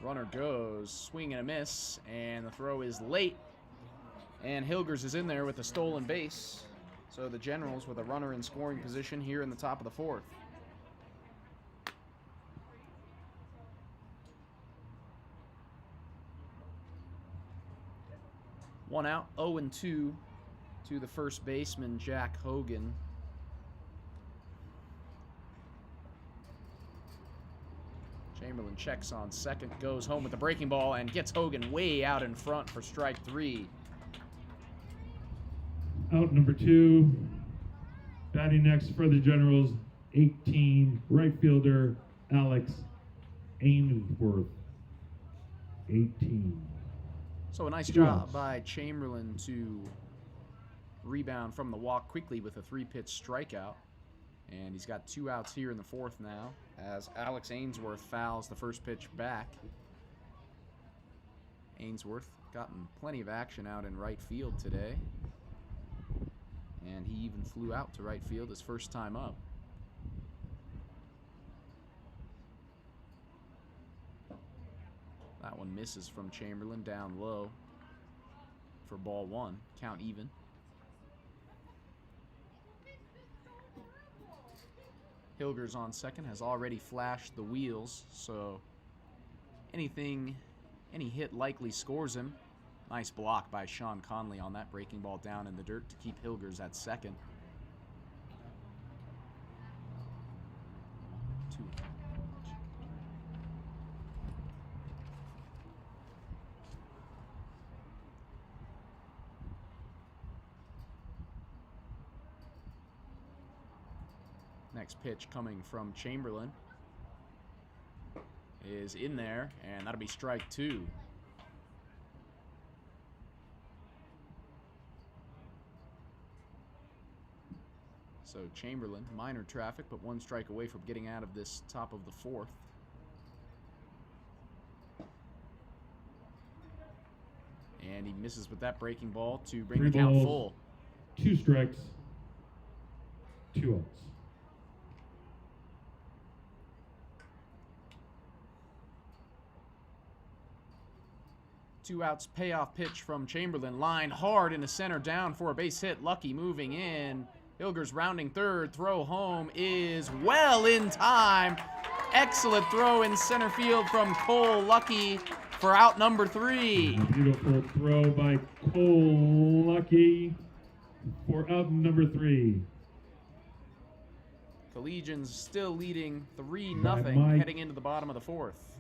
Runner goes, swing and a miss, and the throw is late. And Hilgers is in there with a stolen base. So the Generals with a runner in scoring position here in the top of the fourth. One out, 0-2 to the first baseman, Jack Hogan. Chamberlain checks on second, goes home with the breaking ball, and gets Hogan way out in front for strike 3. Out number 2. Batting next for the Generals, 18, right fielder Alex Ainsworth. 18. So a nice 2 job outs. by Chamberlain to rebound from the walk quickly with a 3-pitch strikeout. And he's got 2 outs here in the fourth now as Alex Ainsworth fouls the first pitch back. Ainsworth gotten plenty of action out in right field today. And he even flew out to right field his first time up. That one misses from Chamberlain, down low for ball one. Count even. Hilgers on second, has already flashed the wheels, so any hit likely scores him. Nice block by Sean Conley on that breaking ball down in the dirt to keep Hilgers at second. Next pitch coming from Chamberlain is in there, and that'll be strike two. So Chamberlain, minor traffic, but one strike away from getting out of this top of the fourth. And he misses with that breaking ball to bring the count full. 2 strikes, 2 outs. Two outs, payoff pitch from Chamberlain. Line hard into center, down for a base hit. Lucky moving in. Hilgers rounding third. Throw home is well in time. Excellent throw in center field from Cole Lucky for out number 3. A beautiful throw by Cole Lucky for out number 3. Collegians still leading 3-0 heading into the bottom of the fourth.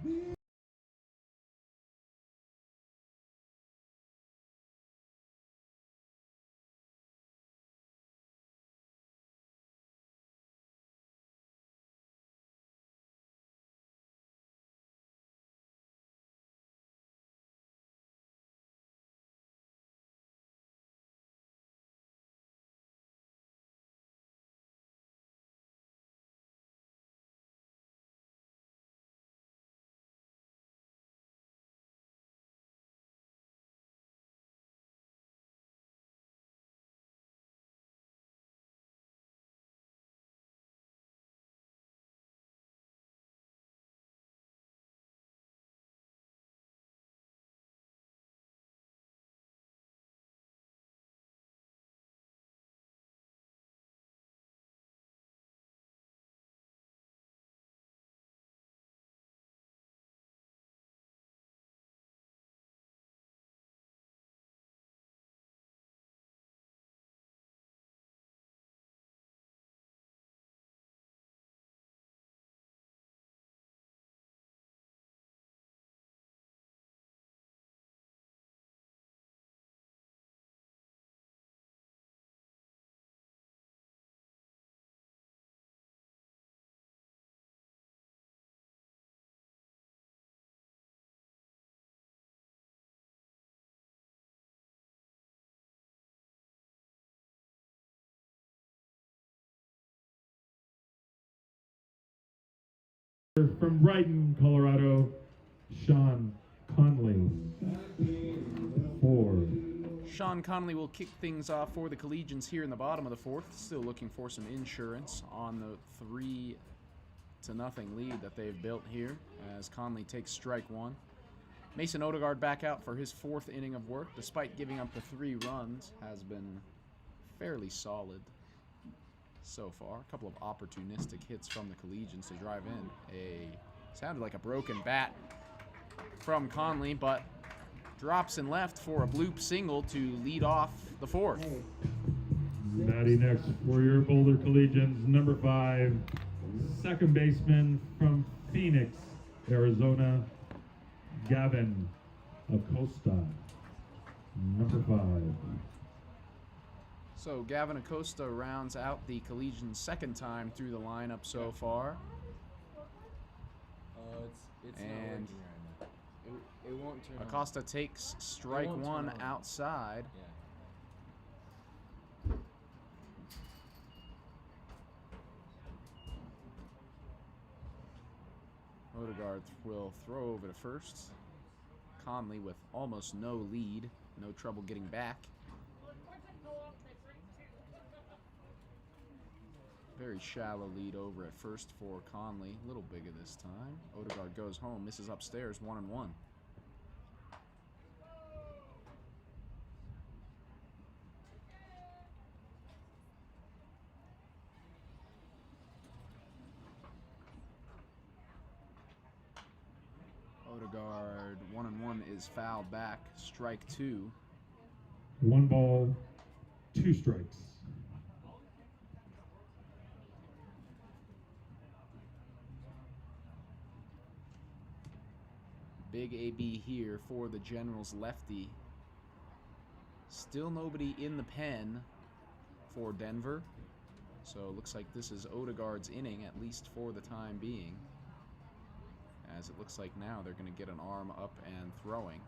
From Brighton, Colorado, Sean Conley. 4. Sean Conley will kick things off for the Collegians here in the bottom of the fourth. Still looking for some insurance on the 3-0 lead that they've built here as Conley takes strike one. Mason Odegaard back out for his 4th inning of work, despite giving up the 3 runs, has been fairly solid so far. A couple of opportunistic hits from the Collegians to drive in. Sounded like a broken bat from Conley, but drops in left for a bloop single to lead off the fourth. Matty next for your Boulder Collegians, number 5, second baseman from Phoenix, Arizona, Gavin Acosta, number 5. So Gavin Acosta rounds out the Collegians' second time through the lineup so far. It's And not working right now. It won't turn on. Acosta takes strike won't turn one on. outside. Yeah. Odegaard will throw over to first. Conley with almost no lead, no trouble getting back. Very shallow lead over at first for Conley. A little bigger this time. Odegaard goes home, misses upstairs, 1-1. Odegaard 1-1 is fouled back. Strike 2. 1 ball, 2 strikes. Big AB here for the Generals lefty. Still nobody in the pen for Denver. So it looks like this is Odegaard's inning, at least for the time being. As it looks like now they're going to get an arm up and throwing.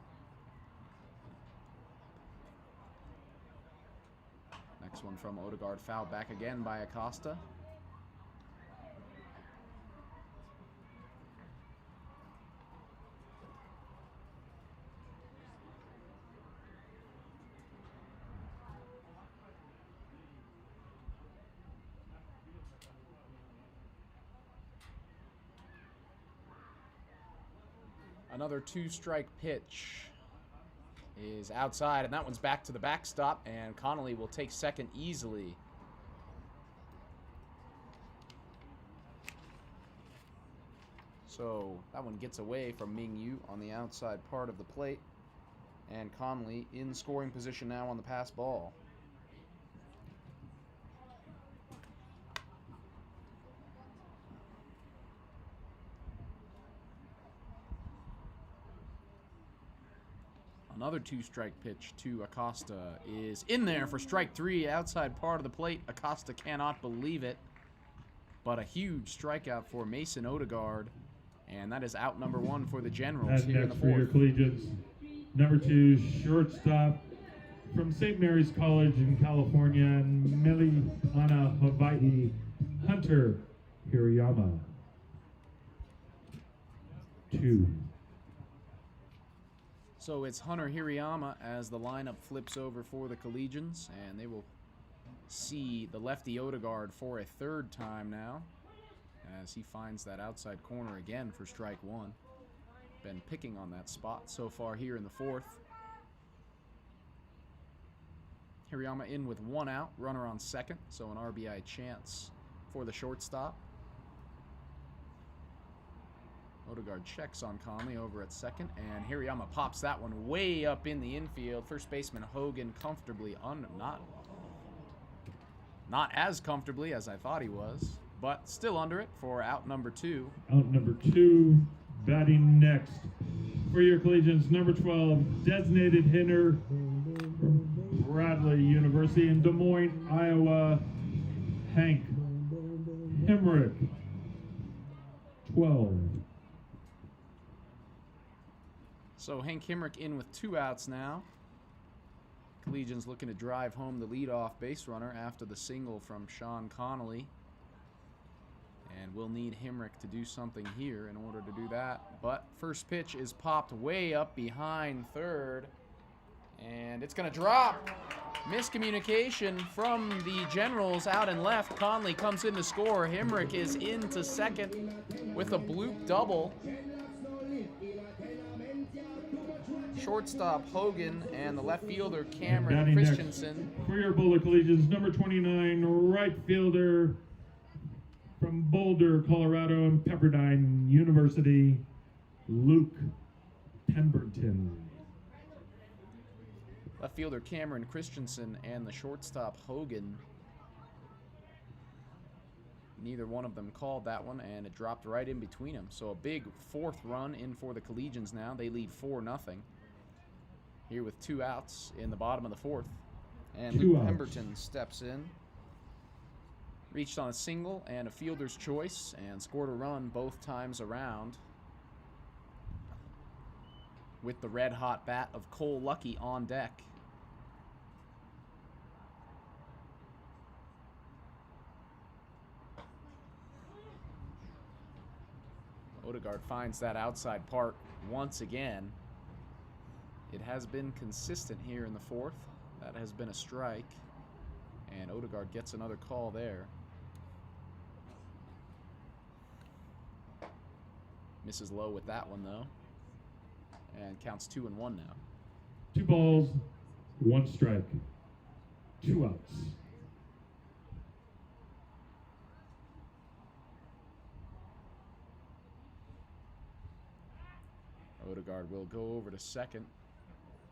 Next one from Odegaard, fouled back again by Acosta. Another 2-strike pitch is outside, and that one's back to the backstop, and Connolly will take second easily. So that one gets away from Ming Yu on the outside part of the plate, and Connolly in scoring position now on the pass ball. Another 2-strike pitch to Acosta is in there for strike 3, outside part of the plate. Acosta cannot believe it, but a huge strikeout for Mason Odegaard, and that is out number 1 for the Generals here in the next for your 4th. Collegians, number 2 shortstop from St. Mary's College in California, Miliana, Hawaii, Hunter Hirayama. 2. So it's Hunter Hirayama as the lineup flips over for the Collegians, and they will see the lefty Odegaard for a 3rd time now, as he finds that outside corner again for strike 1. Been picking on that spot so far here in the 4th. Hirayama in with 1 out, runner on second, so an RBI chance for the shortstop. Odegaard checks on Conley over at second, and Hirayama pops that one way up in the infield. First baseman Hogan comfortably, not as comfortably as I thought he was, but still under it for out number 2. Out number 2, batting next for your Collegians, number 12, designated hitter from Bradley University in Des Moines, Iowa, Hank Hemrick. 12. So Hank Hemrick in with 2 outs now. Collegians looking to drive home the leadoff base runner after the single from Sean Connolly. And we'll need Hemrick to do something here in order to do that. But first pitch is popped way up behind third. And it's going to drop. Miscommunication from the Generals out and left. Conley comes in to score. Hemrick is into second with a bloop double. Shortstop Hogan and the left fielder Cameron Christensen. For your Boulder Collegians, number 29, right fielder from Boulder, Colorado, and Pepperdine University, Luke Pemberton. Left fielder Cameron Christensen and the shortstop Hogan. Neither one of them called that one, and it dropped right in between them. So a big 4th run in for the Collegians now. They lead 4-0. Here with 2 outs in the bottom of the 4th. And Luke Pemberton steps in. Reached on a single and a fielder's choice and scored a run both times around. With the red-hot bat of Cole Lucky on deck. Odegaard finds that outside part once again. It has been consistent here in the 4th. That has been a strike. And Odegaard gets another call there. Misses low with that one, though. And counts 2-1 now. 2 balls, 1 strike. 2 outs. Odegaard will go over to second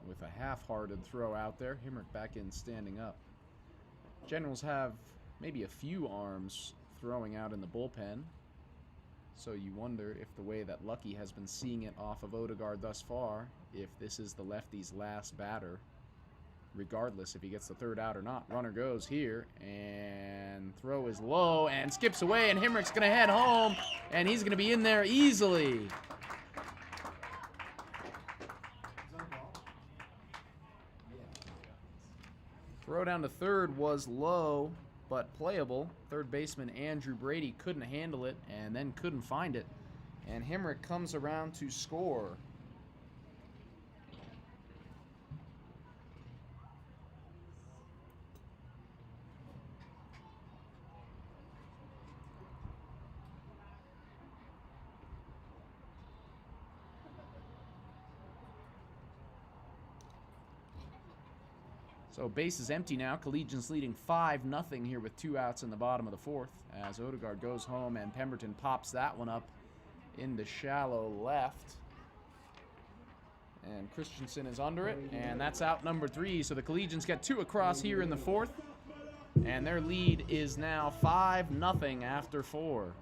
with a half-hearted throw out there. Himrick back in standing up. Generals have maybe a few arms throwing out in the bullpen. So you wonder if the way that Lucky has been seeing it off of Odegaard thus far, if this is the lefty's last batter, regardless if he gets the third out or not. Runner goes here, and throw is low and skips away, and Himrick's going to head home, and he's going to be in there easily. Throw down to third was low, but playable. Third baseman Andrew Brady couldn't handle it and then couldn't find it. And Himrick comes around to score. So base is empty now. Collegians leading 5-0 here with 2 outs in the bottom of the fourth as Odegaard goes home and Pemberton pops that one up in the shallow left. And Christensen is under it, and that's out number 3. So the Collegians get 2 across here in the fourth, and their lead is now 5-0 after 4.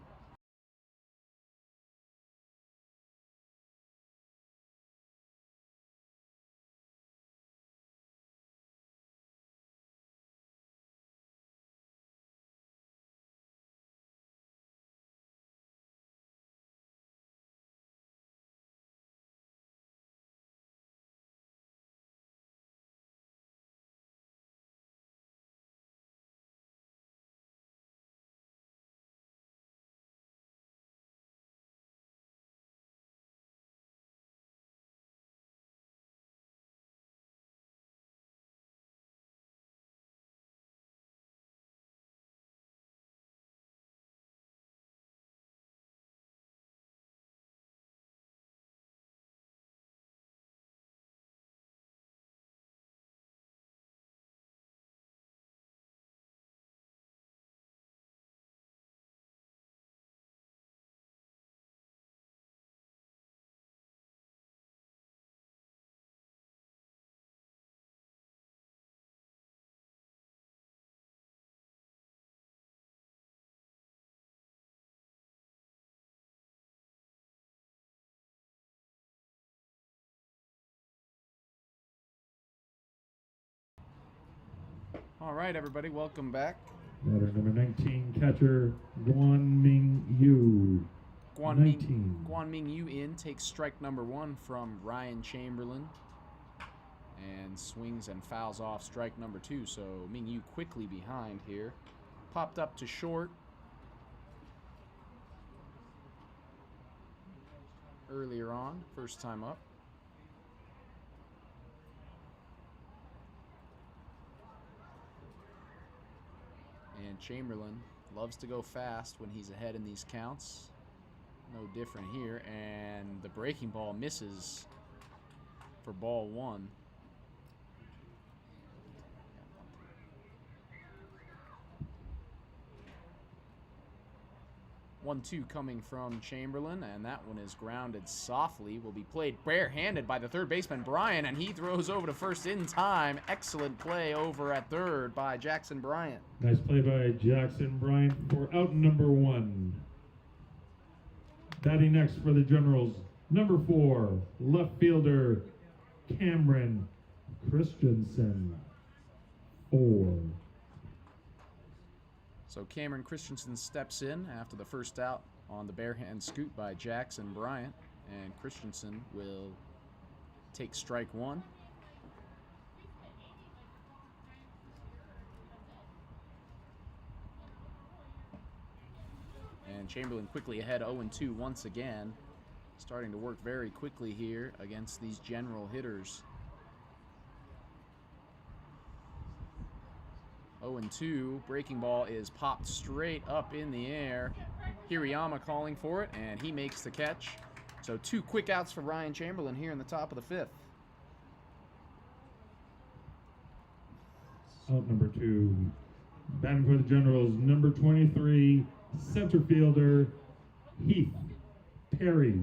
All right, everybody, welcome back. Batter number 19, catcher Guan Ming Yu. Guan Ming Yu in, takes strike number 1 from Ryan Chamberlain and swings and fouls off strike number 2. So Ming Yu quickly behind here. Popped up to short earlier on, first time up. And Chamberlain loves to go fast when he's ahead in these counts. No different here. And the breaking ball misses for ball 1. 1-2 coming from Chamberlain, and that one is grounded softly. Will be played barehanded by the third baseman, Bryan, and he throws over to first in time. Excellent play over at third by Jackson Bryant. Nice play by Jackson Bryant for out number 1. Batting next for the Generals, number 4, left fielder Cameron Christensen. 4. So Cameron Christensen steps in after the first out on the barehand scoop by Jackson Bryant, and Christensen will take strike 1. And Chamberlain quickly ahead 0-2 once again, starting to work very quickly here against these general hitters. 0-2, breaking ball is popped straight up in the air. Hirayama calling for it, and he makes the catch. So 2 quick outs for Ryan Chamberlain here in the top of the 5th. Out number 2. Batting for the Generals, number 23, center fielder Heath Perry.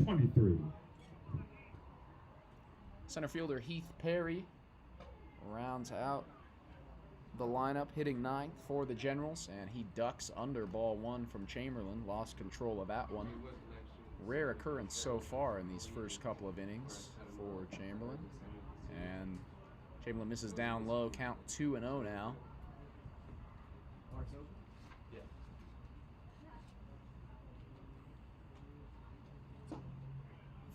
23. Center fielder Heath Perry rounds out the lineup, hitting ninth for the Generals, and he ducks under ball one from Chamberlain. Lost control of that one. Rare occurrence so far in these first couple of innings for Chamberlain. And Chamberlain misses down low, count 2-0 now.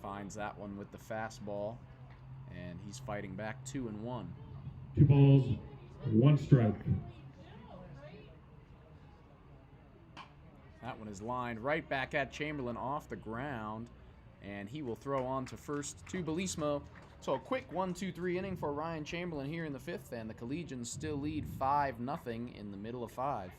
Finds that one with the fastball, and he's fighting back 2-1. 2 balls, 1 strike. That one is lined right back at Chamberlain off the ground, and he will throw on to first to Belismo. So a quick 1-2-3 inning for Ryan Chamberlain here in the 5th, and the Collegians still lead 5-0 in the middle of 5.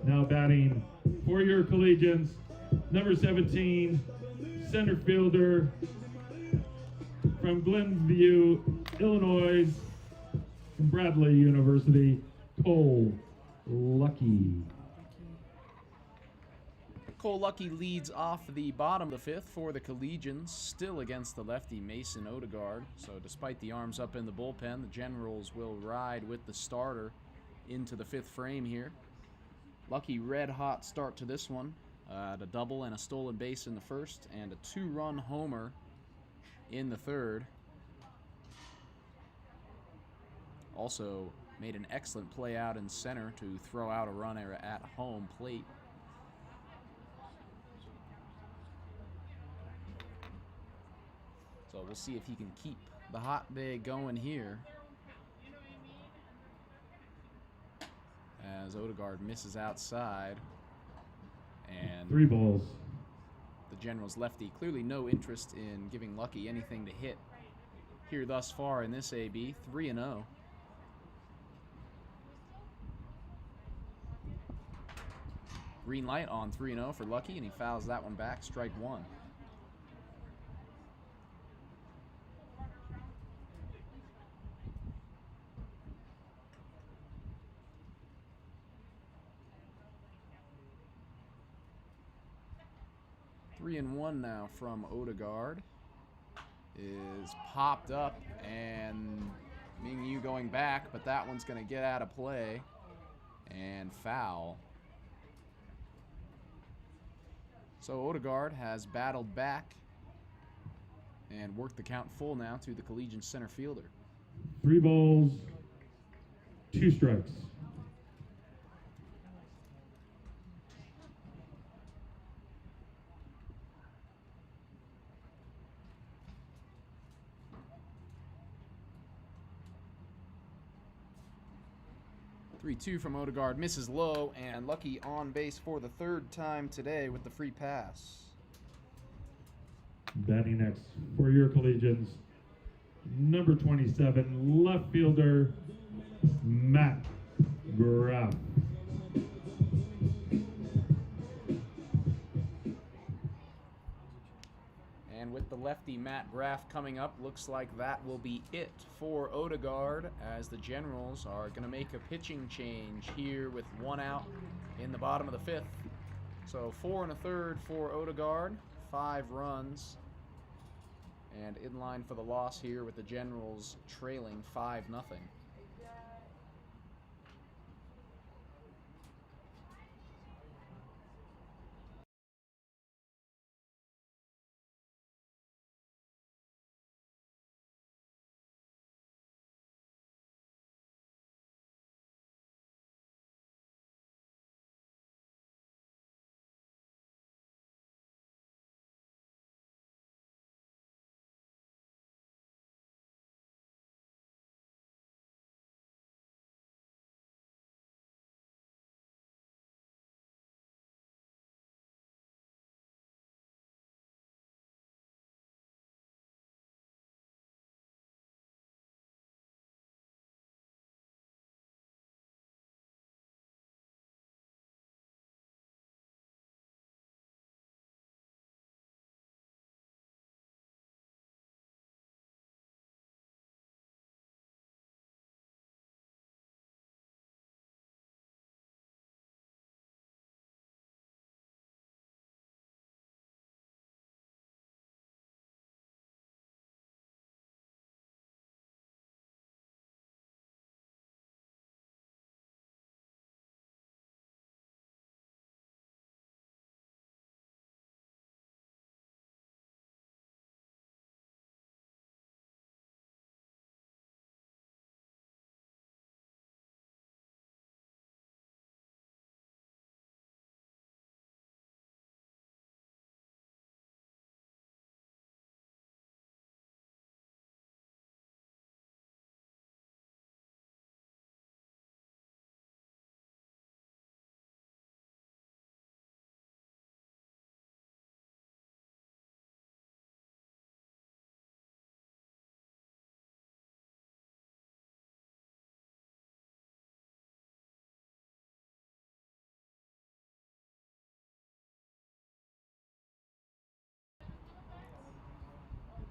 Now batting for your Collegians, number 17, center fielder from Glenview, Illinois, from Bradley University, Cole Lucky. Cole Lucky leads off the bottom of the 5th for the Collegians, still against the lefty Mason Odegaard. So despite the arms up in the bullpen, the Generals will ride with the starter into the 5th frame here. Lucky red-hot start to this one. A double and a stolen base in the 1st, and a 2-run homer in the 3rd. Also made an excellent play out in center to throw out a runner at home plate. So we'll see if he can keep the hot day going here, as Odegaard misses outside, and 3 balls. the Generals lefty clearly no interest in giving Lucky anything to hit here thus far in this AB. 3-0. Green light on 3-0 for Lucky, and he fouls that one back, strike 1. Three and one now from Odegaard. Is popped up, and Ming Yu going back, but that one's going to get out of play and foul. So Odegaard has battled back and worked the count full now to the Collegian center fielder. 3 balls, 2 strikes. Three-two from Odegaard, misses low, and Lucky on base for the 3rd time today with the free pass. Batting next for your Collegians, number 27, left fielder, Matt Graff. lefty Matt Graff coming up. Looks like that will be it for Odegaard, as the Generals are going to make a pitching change here with 1 out in the bottom of the 5th. So 4 1/3 for Odegaard, 5 runs, and in line for the loss here with the Generals trailing 5-0.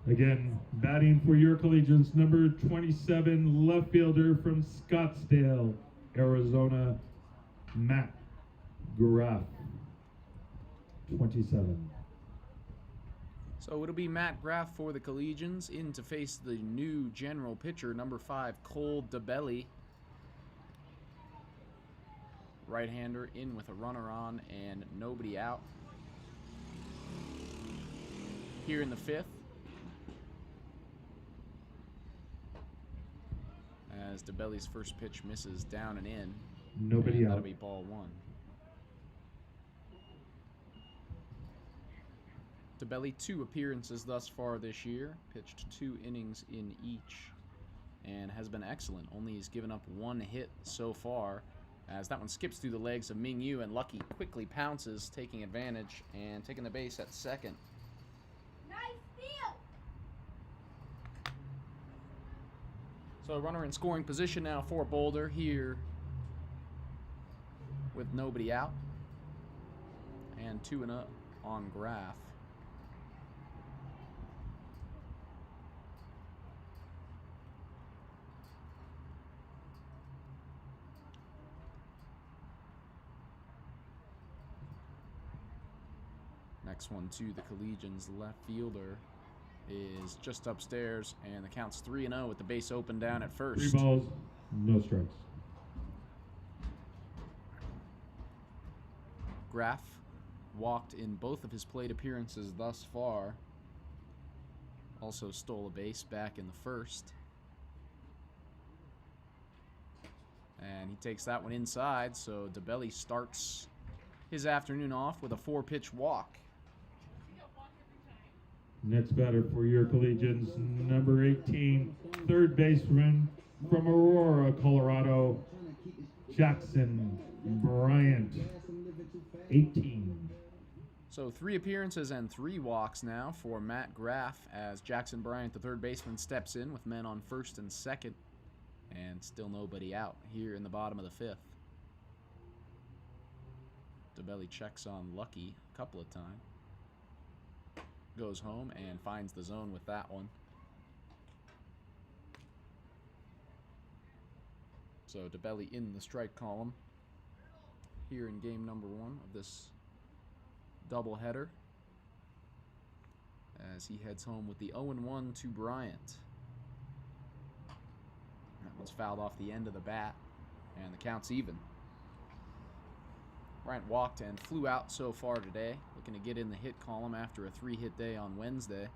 Again, batting for your Collegians, number 27, left fielder from Scottsdale, Arizona, Matt Graff, 27. So it'll be Matt Graff for the Collegians in to face the new general pitcher, number 5, Cole DeBelly. Right-hander in with a runner on and nobody out. Here in the 5th, as DeBelly's first pitch misses down and in. Nobody and out. That'll be ball 1. DeBelly, 2 appearances thus far this year, pitched 2 innings in each, and has been excellent. Only has given up 1 hit so far, as that one skips through the legs of Ming Yu, and Lucky quickly pounces, taking advantage and taking the base at second. Nice steal! So runner in scoring position now for Boulder here with nobody out, and 2-0 on Graff. Next one to the Collegians left fielder is just upstairs, and the count's 3-0 with the base open down at first. 3 balls, no strikes. Graff walked in both of his plate appearances thus far. Also stole a base back in the first. And he takes that one inside, so DeBelly starts his afternoon off with a 4-pitch walk. Next batter for your Collegians, number 18, third baseman from Aurora, Colorado, Jackson Bryant, 18. So 3 appearances and 3 walks now for Matt Graff, as Jackson Bryant, the third baseman, steps in with men on first and second, and still nobody out here in the bottom of the 5th. DeBelly checks on Lucky a couple of times. goes home and finds the zone with that one. So DeBelly in the strike column here in game number 1 of this doubleheader, as he heads home with the 0-1 to Bryant. That one's fouled off the end of the bat, and the count's even. Bryant walked and flew out so far today, looking to get in the hit column after a 3-hit day on Wednesday.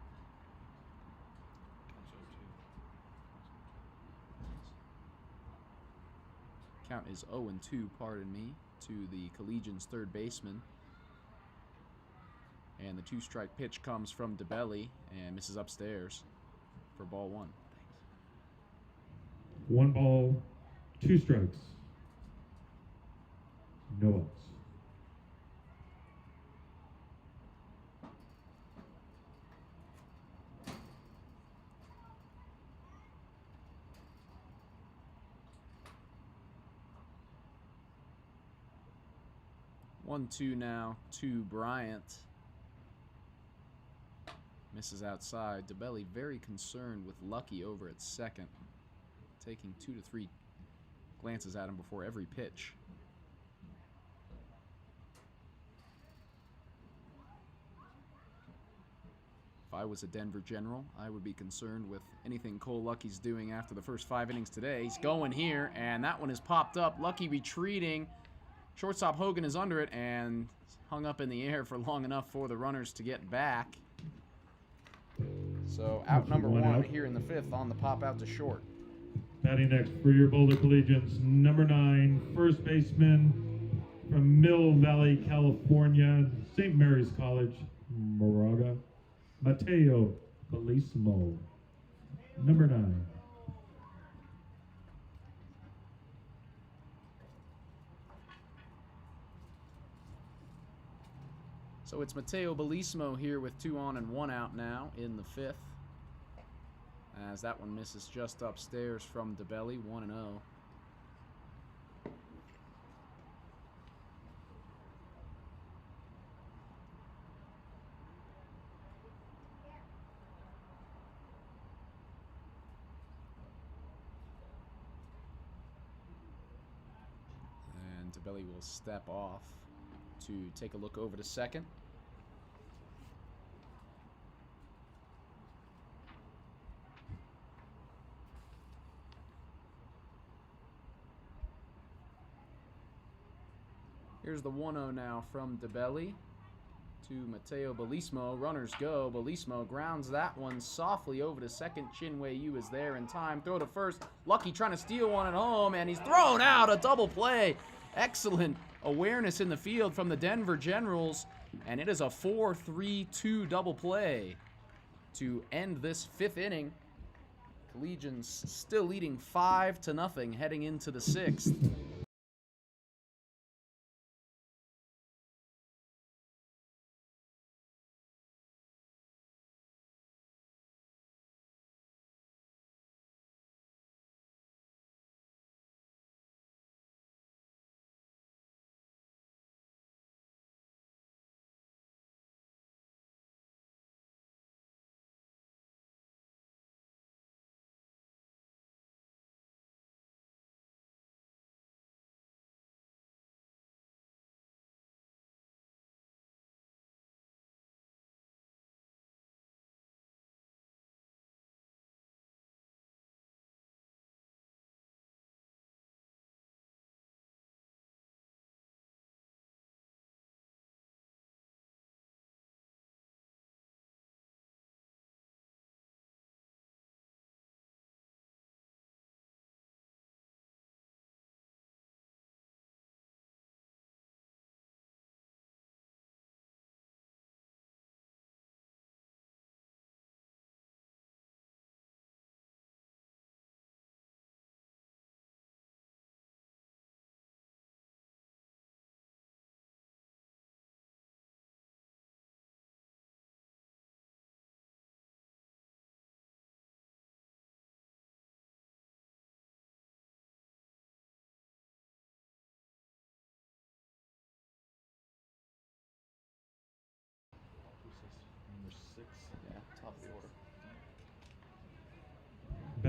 Count is 0-2, pardon me, to the Collegians' third baseman. And the 2-strike pitch comes from DeBelly and misses upstairs for ball 1. 1 ball, 2 strikes. No outs. One, 2 now to Bryant. Misses outside. DeBelly very concerned with Lucky over at second, taking 2 to 3 glances at him before every pitch. If I was a Denver General, I would be concerned with anything Cole Lucky's doing after the first 5 innings today. He's going here, and that one is popped up. Lucky retreating. Shortstop Hogan is under it and hung up in the air for long enough for the runners to get back. So out number 1 here in the 5th on the pop out to short. Batting next for your Boulder Collegians, number 9, first baseman from Mill Valley, California, St. Mary's College, Moraga, Mateo Belismo, number 9. So it's Mateo Belismo here with 2 on and 1 out now in the 5th. As that one misses just upstairs from DeBelly, 1-0. And DeBelly will step off to take a look over to second. Here's the 1-0 now from DeBelly to Mateo Belismo. Runners go. Belismo grounds that one softly over to second. Chinwei Yu is there in time. Throw to first. Lucky trying to steal one at home, and he's thrown out. A double play. Excellent awareness in the field from the Denver Generals, and it is a 4-3-2 double play to end this 5th inning. Collegians still leading 5-0 heading into the 6th.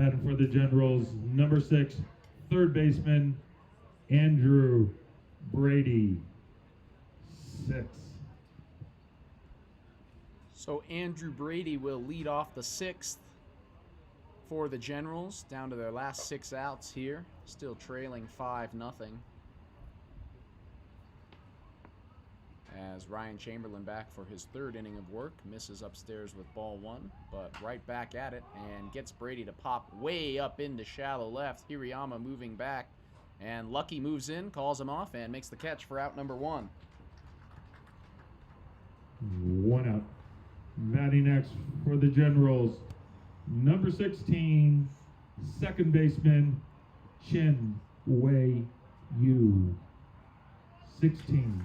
Batting for the Generals, number 6, third baseman, Andrew Brady, 6. So Andrew Brady will lead off the 6th for the Generals, down to their last 6 outs here, still trailing 5-0. As Ryan Chamberlain back for his 3rd inning of work, misses upstairs with ball 1, but right back at it and gets Brady to pop way up into shallow left. Hirayama moving back, and Lucky moves in, calls him off, and makes the catch for out number 1. 1 out. Batting next for the Generals, number 16, second baseman, Chen Wei Yu, 16.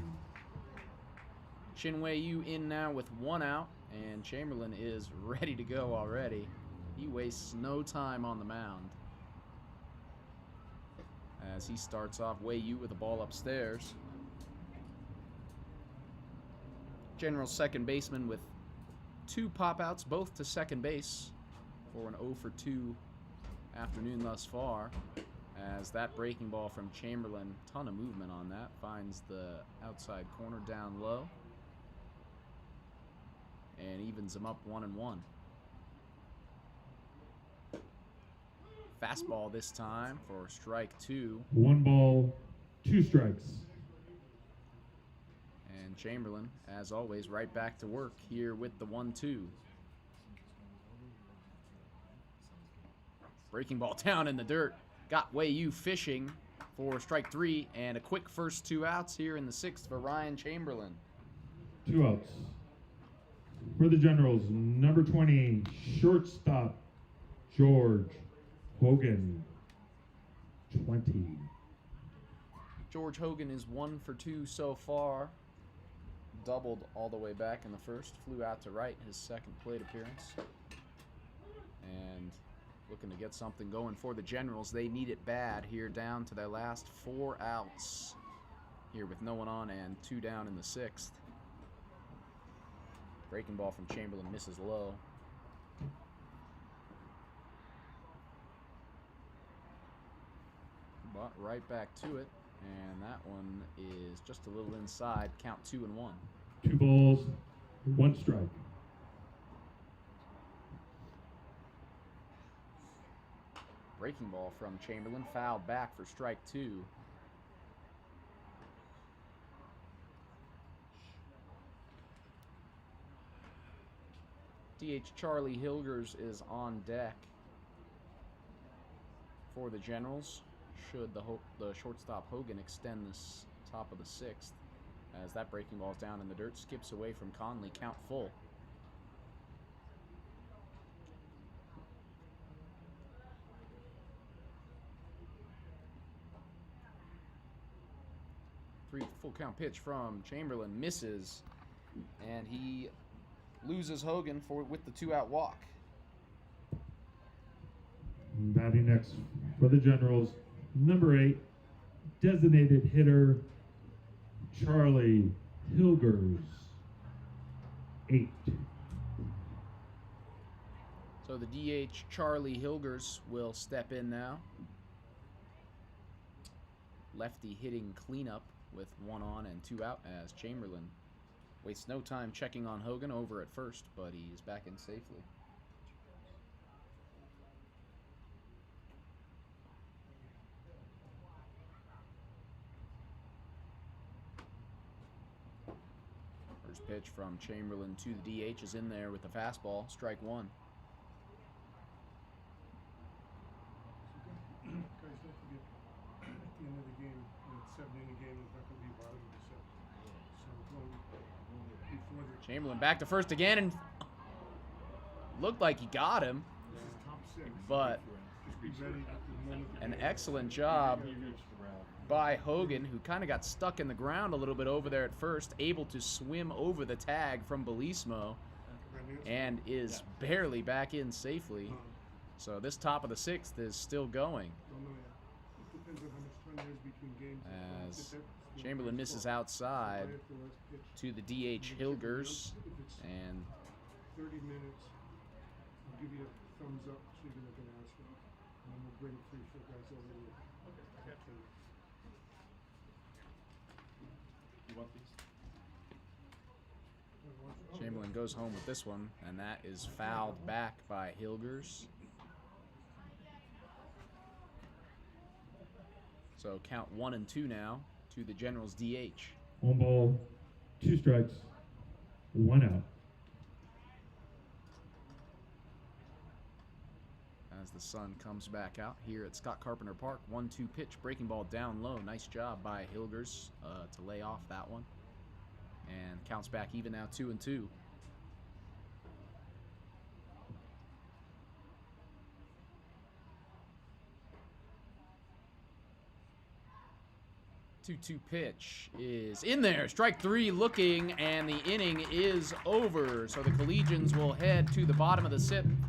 Chinwei Yu in now with 1 out, and Chamberlain is ready to go already. He wastes no time on the mound as he starts off Wei Yu with a ball upstairs. General's second baseman with 2 pop-outs, both to second base, for an 0-for-2 afternoon thus far, as that breaking ball from Chamberlain, ton of movement on that, finds the outside corner down low and evens them up 1-1. Fastball this time for strike 2. 1 ball, 2 strikes. And Chamberlain, as always, right back to work here with the 1-2. Breaking ball down in the dirt. Got Wei Yu fishing for strike 3, and a quick first 2 outs here in the 6th for Ryan Chamberlain. 2 outs. For the Generals, number 20, shortstop, George Hogan, 20. George Hogan is 1-for-2 so far. Doubled all the way back in the first. Flew out to right, his 2nd plate appearance. And looking to get something going for the Generals. They need it bad here, down to their last 4 outs. Here with no one on and 2 down in the 6th. Breaking ball from Chamberlain misses low. But right back to it, and that one is just a little inside. Count 2-1. 2 balls, 1 strike. Breaking ball from Chamberlain, foul back for strike 2. DH Charlie Hilgers is on deck for the Generals. Should the shortstop Hogan extend this top of the 6th, as that breaking ball's down in the dirt, skips away from Conley, count full. Full count pitch from Chamberlain misses, and he loses Hogan with the 2-out walk. Batting next for the Generals, number 8, designated hitter, Charlie Hilgers, 8. So the DH Charlie Hilgers will step in now. Lefty hitting cleanup with 1 on and 2 out, as Chamberlain wastes no time checking on Hogan over at first, but he's back in safely. First pitch from Chamberlain to the DH is in there with the fastball, strike 1. Guys, don't forget, at the end of the game, when it's 7-inning game, it's not going to be bottom of the 7th. So going before the Chamberlain back to first again, and looked like he got him, this is top 6. but Just be ready at the moment. an excellent job by Hogan, who kind of got stuck in the ground a little bit over there at first, able to swim over the tag from Belismo, and is barely back in safely. So this top of the 6th is still going, It depends on how much time there is between games. as Chamberlain misses outside to the DH Hilgers, If it's and 30 minutes, I'll give you a thumbs up so you can look at an answer. bring 3-4 guys over to catch them. You want these? Chamberlain goes home with this one, and that is fouled back by Hilgers. So count 1 and 2 now to the Generals DH. 1 ball, 2 strikes, 1 out. As the sun comes back out here at Scott Carpenter Park. 1-2 pitch, breaking ball down low. Nice job by Hilgers to lay off that one. And counts back even now, 2 and 2. 2-2 pitch is in there. Strike 3 looking, and the inning is over. So the Collegians will head to the bottom of the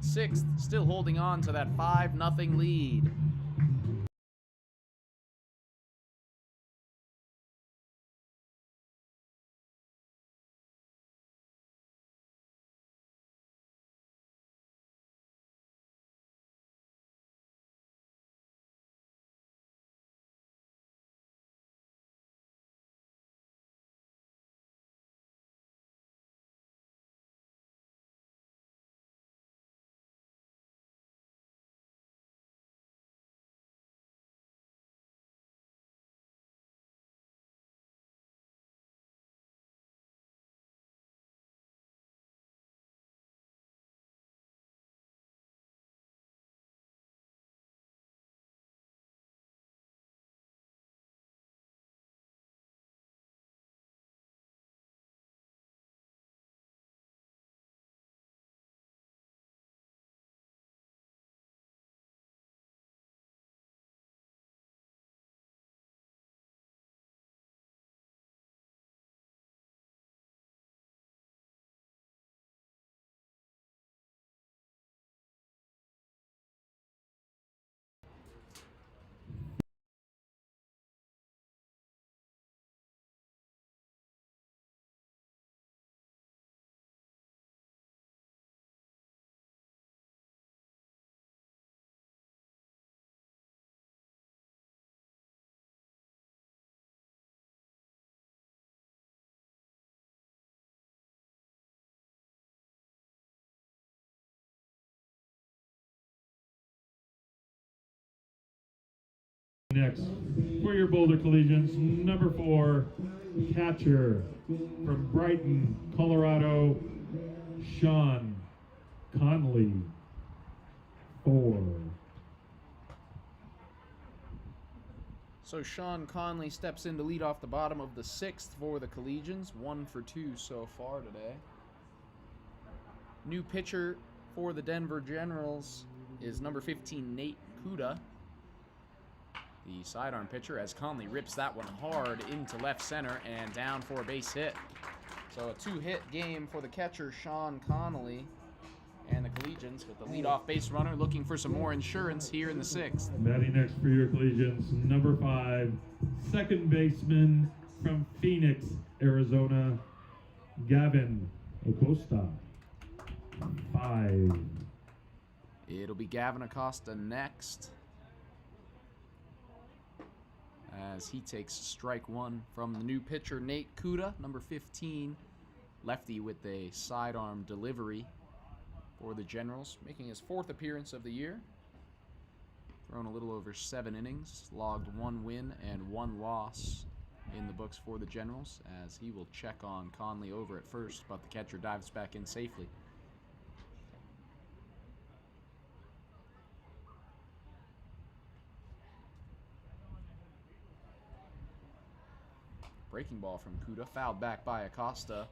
sixth, still holding on to that 5-0 lead. Next, for your Boulder Collegians, number 4, catcher from Brighton, Colorado, Sean Conley, 4. So Sean Conley steps in to lead off the bottom of the 6th for the Collegians. 1 for 2 so far today. New pitcher for the Denver Generals is number 15, Nate Kuda. The sidearm pitcher, as Conley rips that one hard into left center and down for a base hit. So a 2-hit game for the catcher, Sean Connolly, and the Collegians with the leadoff base runner looking for some more insurance here in the 6th. Batting next for your Collegians, number 5, second baseman from Phoenix, Arizona, Gavin Acosta, 5. It'll be Gavin Acosta next, as he takes strike 1 from the new pitcher, Nate Kuda, number 15, lefty with a sidearm delivery for the Generals, making his 4th appearance of the year. Thrown a little over 7 innings, logged 1 win and 1 loss in the books for the Generals, as he will check on Conley over at first, but the catcher dives back in safely. Breaking ball from Kuda, fouled back by Acosta.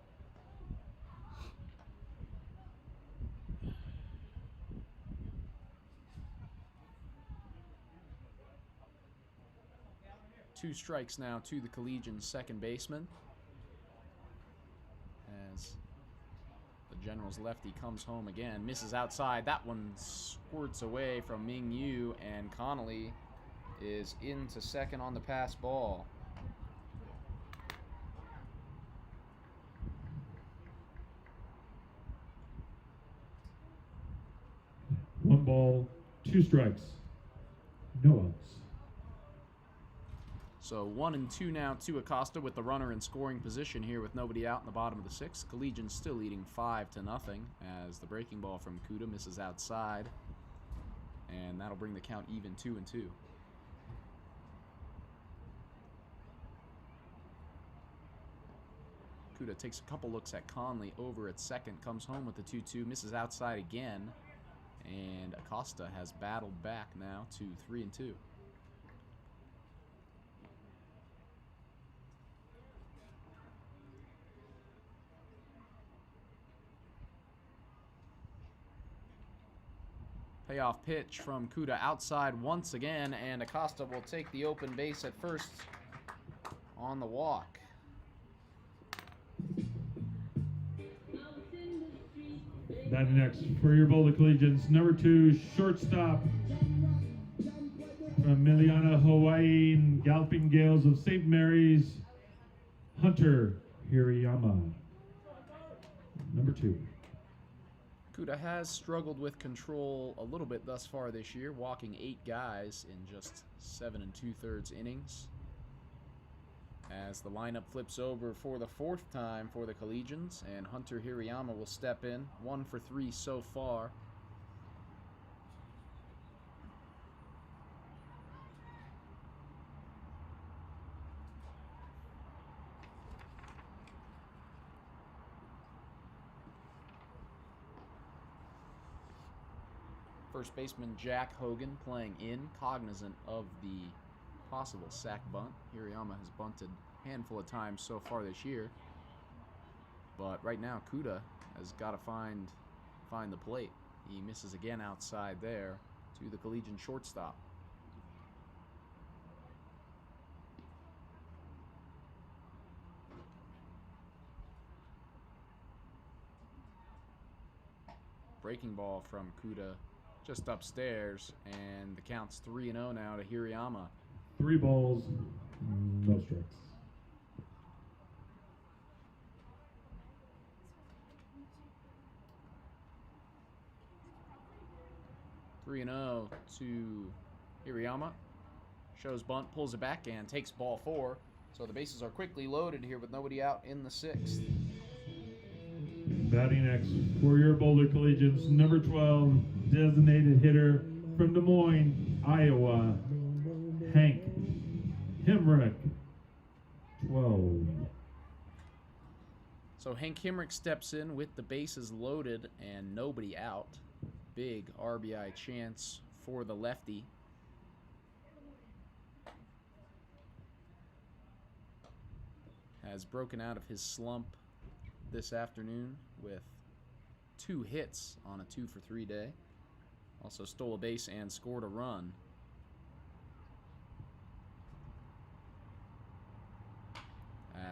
Two strikes now to the Collegians' second baseman, as the Generals lefty comes home again, misses outside. That one squirts away from Ming Yu, and Connolly is into second on the pass ball. One ball, 2 strikes, No outs. So 1 and 2 now to Acosta with the runner in scoring position here with nobody out in the bottom of the 6th. Collegians still leading 5-0 as the breaking ball from Kuda misses outside. And that'll bring the count even 2 and 2. Kuda takes a couple looks at Conley over at second, comes home with the 2-2, misses outside again. And Acosta has battled back now to 3 and 2. Payoff pitch from Kuda outside once again, and Acosta will take the open base at first on the walk. Batting next for your Boulder Collegians, number 2, shortstop from Miliana, Hawaii, and Galloping Gales of St. Mary's, Hunter Hirayama. Number 2. Kuda has struggled with control a little bit thus far this year, walking 8 guys in just 7 2/3 innings. As the lineup flips over for the 4th time for the Collegians, and Hunter Hirayama will step in, 1 for 3 so far. First baseman Jack Hogan playing in, cognizant of the possible sac bunt. Hirayama has bunted a handful of times so far this year, but right now Kuda has got to find the plate. He misses again outside there to the Collegian shortstop. Breaking ball from Kuda just upstairs, and the count's 3-0 now to Hirayama. 3 balls, no strikes. Three and 0 to Hirayama. Shows bunt, pulls it back, and takes ball 4. So the bases are quickly loaded here with nobody out in the 6th. Batting next for your Boulder Collegians, number 12, designated hitter from Des Moines, Iowa, Hank Hemrick, 12. So Hank Hemrick steps in with the bases loaded and nobody out. Big RBI chance for the lefty. Has broken out of his slump this afternoon with 2 hits on a 2 for 3 day. Also stole a base and scored a run.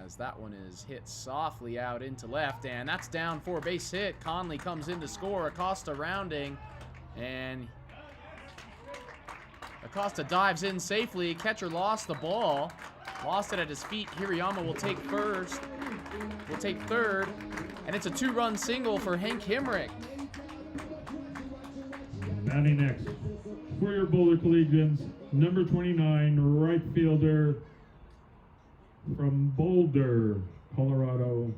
As that one is hit softly out into left, and that's down for a base hit. Conley comes in to score. Acosta rounding, and Acosta dives in safely. Catcher lost the ball, lost it at his feet. Hirayama will take first, will take third, and it's a 2-run single for Hank Hemrick. Batting next for your Boulder Collegians, number 29, right fielder from Boulder, Colorado,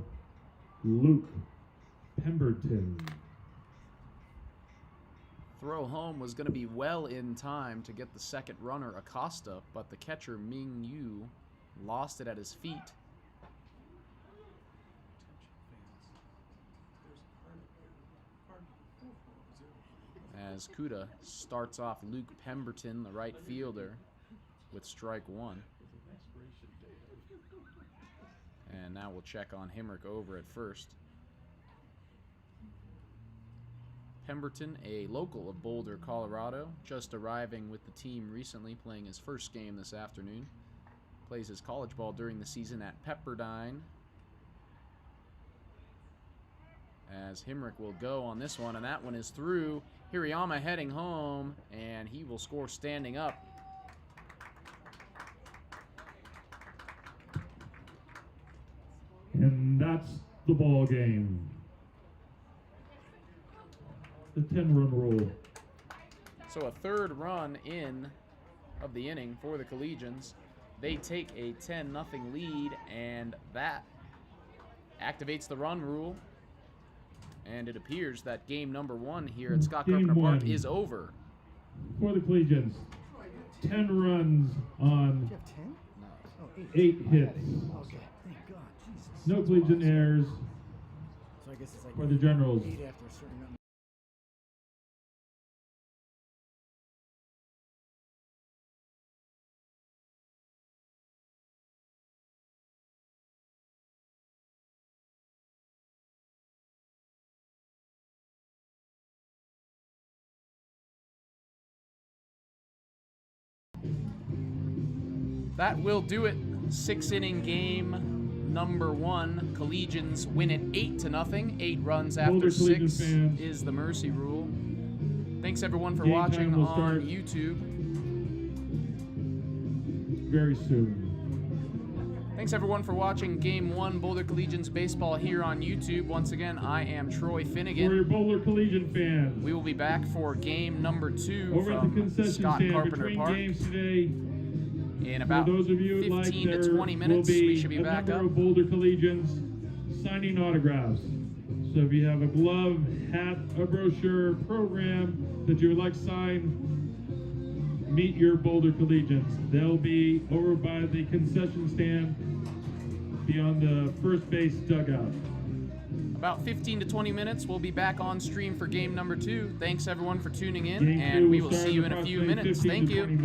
Luke Pemberton. Throw home was going to be well in time to get the second runner, Acosta, but the catcher, Ming Yu, lost it at his feet. As Kuda starts off Luke Pemberton, the right fielder, with strike 1. And now we'll check on Hemrick over at first. Pemberton, a local of Boulder, Colorado, just arriving with the team recently, playing his first game this afternoon. Plays his college ball during the season at Pepperdine. As Hemrick will go on this one, and that one is through. Hirayama heading home, and he will score standing up. And that's the ball game. The 10-run rule. So a 3rd run in of the inning for the Collegians. They take a 10-0 lead, and that activates the run rule. And it appears that game number 1 here at Scott Game Carpenter Park 1. is over. For the Collegians, 10 runs on Do you have 10? No. Oh, 8. 8 hits. Okay, thank God. Jesus. No Collegian errors So I guess it's like for the Generals. 8 after a certain amount. That will do it. 6-inning game number 1. Collegians win it 8-0. 8 runs after Boulder 6 Collegians fans. is the mercy rule. Thanks everyone for Game watching time will on start YouTube. Very soon. Thanks everyone for watching Game 1 Boulder Collegians baseball here on YouTube. Once again, I am Troy For Finnegan. your Boulder Collegian fans, We will be back for game number 2 over at the from concession Scott stand Carpenter between Park. games today, In for about those of you who'd like, 15 to there 20 will minutes, be we should be a back number up. of Boulder Collegians signing autographs. So if you have a glove, hat, a brochure, program that you would like signed, meet your Boulder Collegians. They'll be over by the concession stand beyond the first base dugout. About 15 to 20 minutes, we'll be back on stream for game number 2. Thanks everyone for tuning in, Game and two we will will start see you in a few approximately minutes. 15 Thank to you. 20 minutes.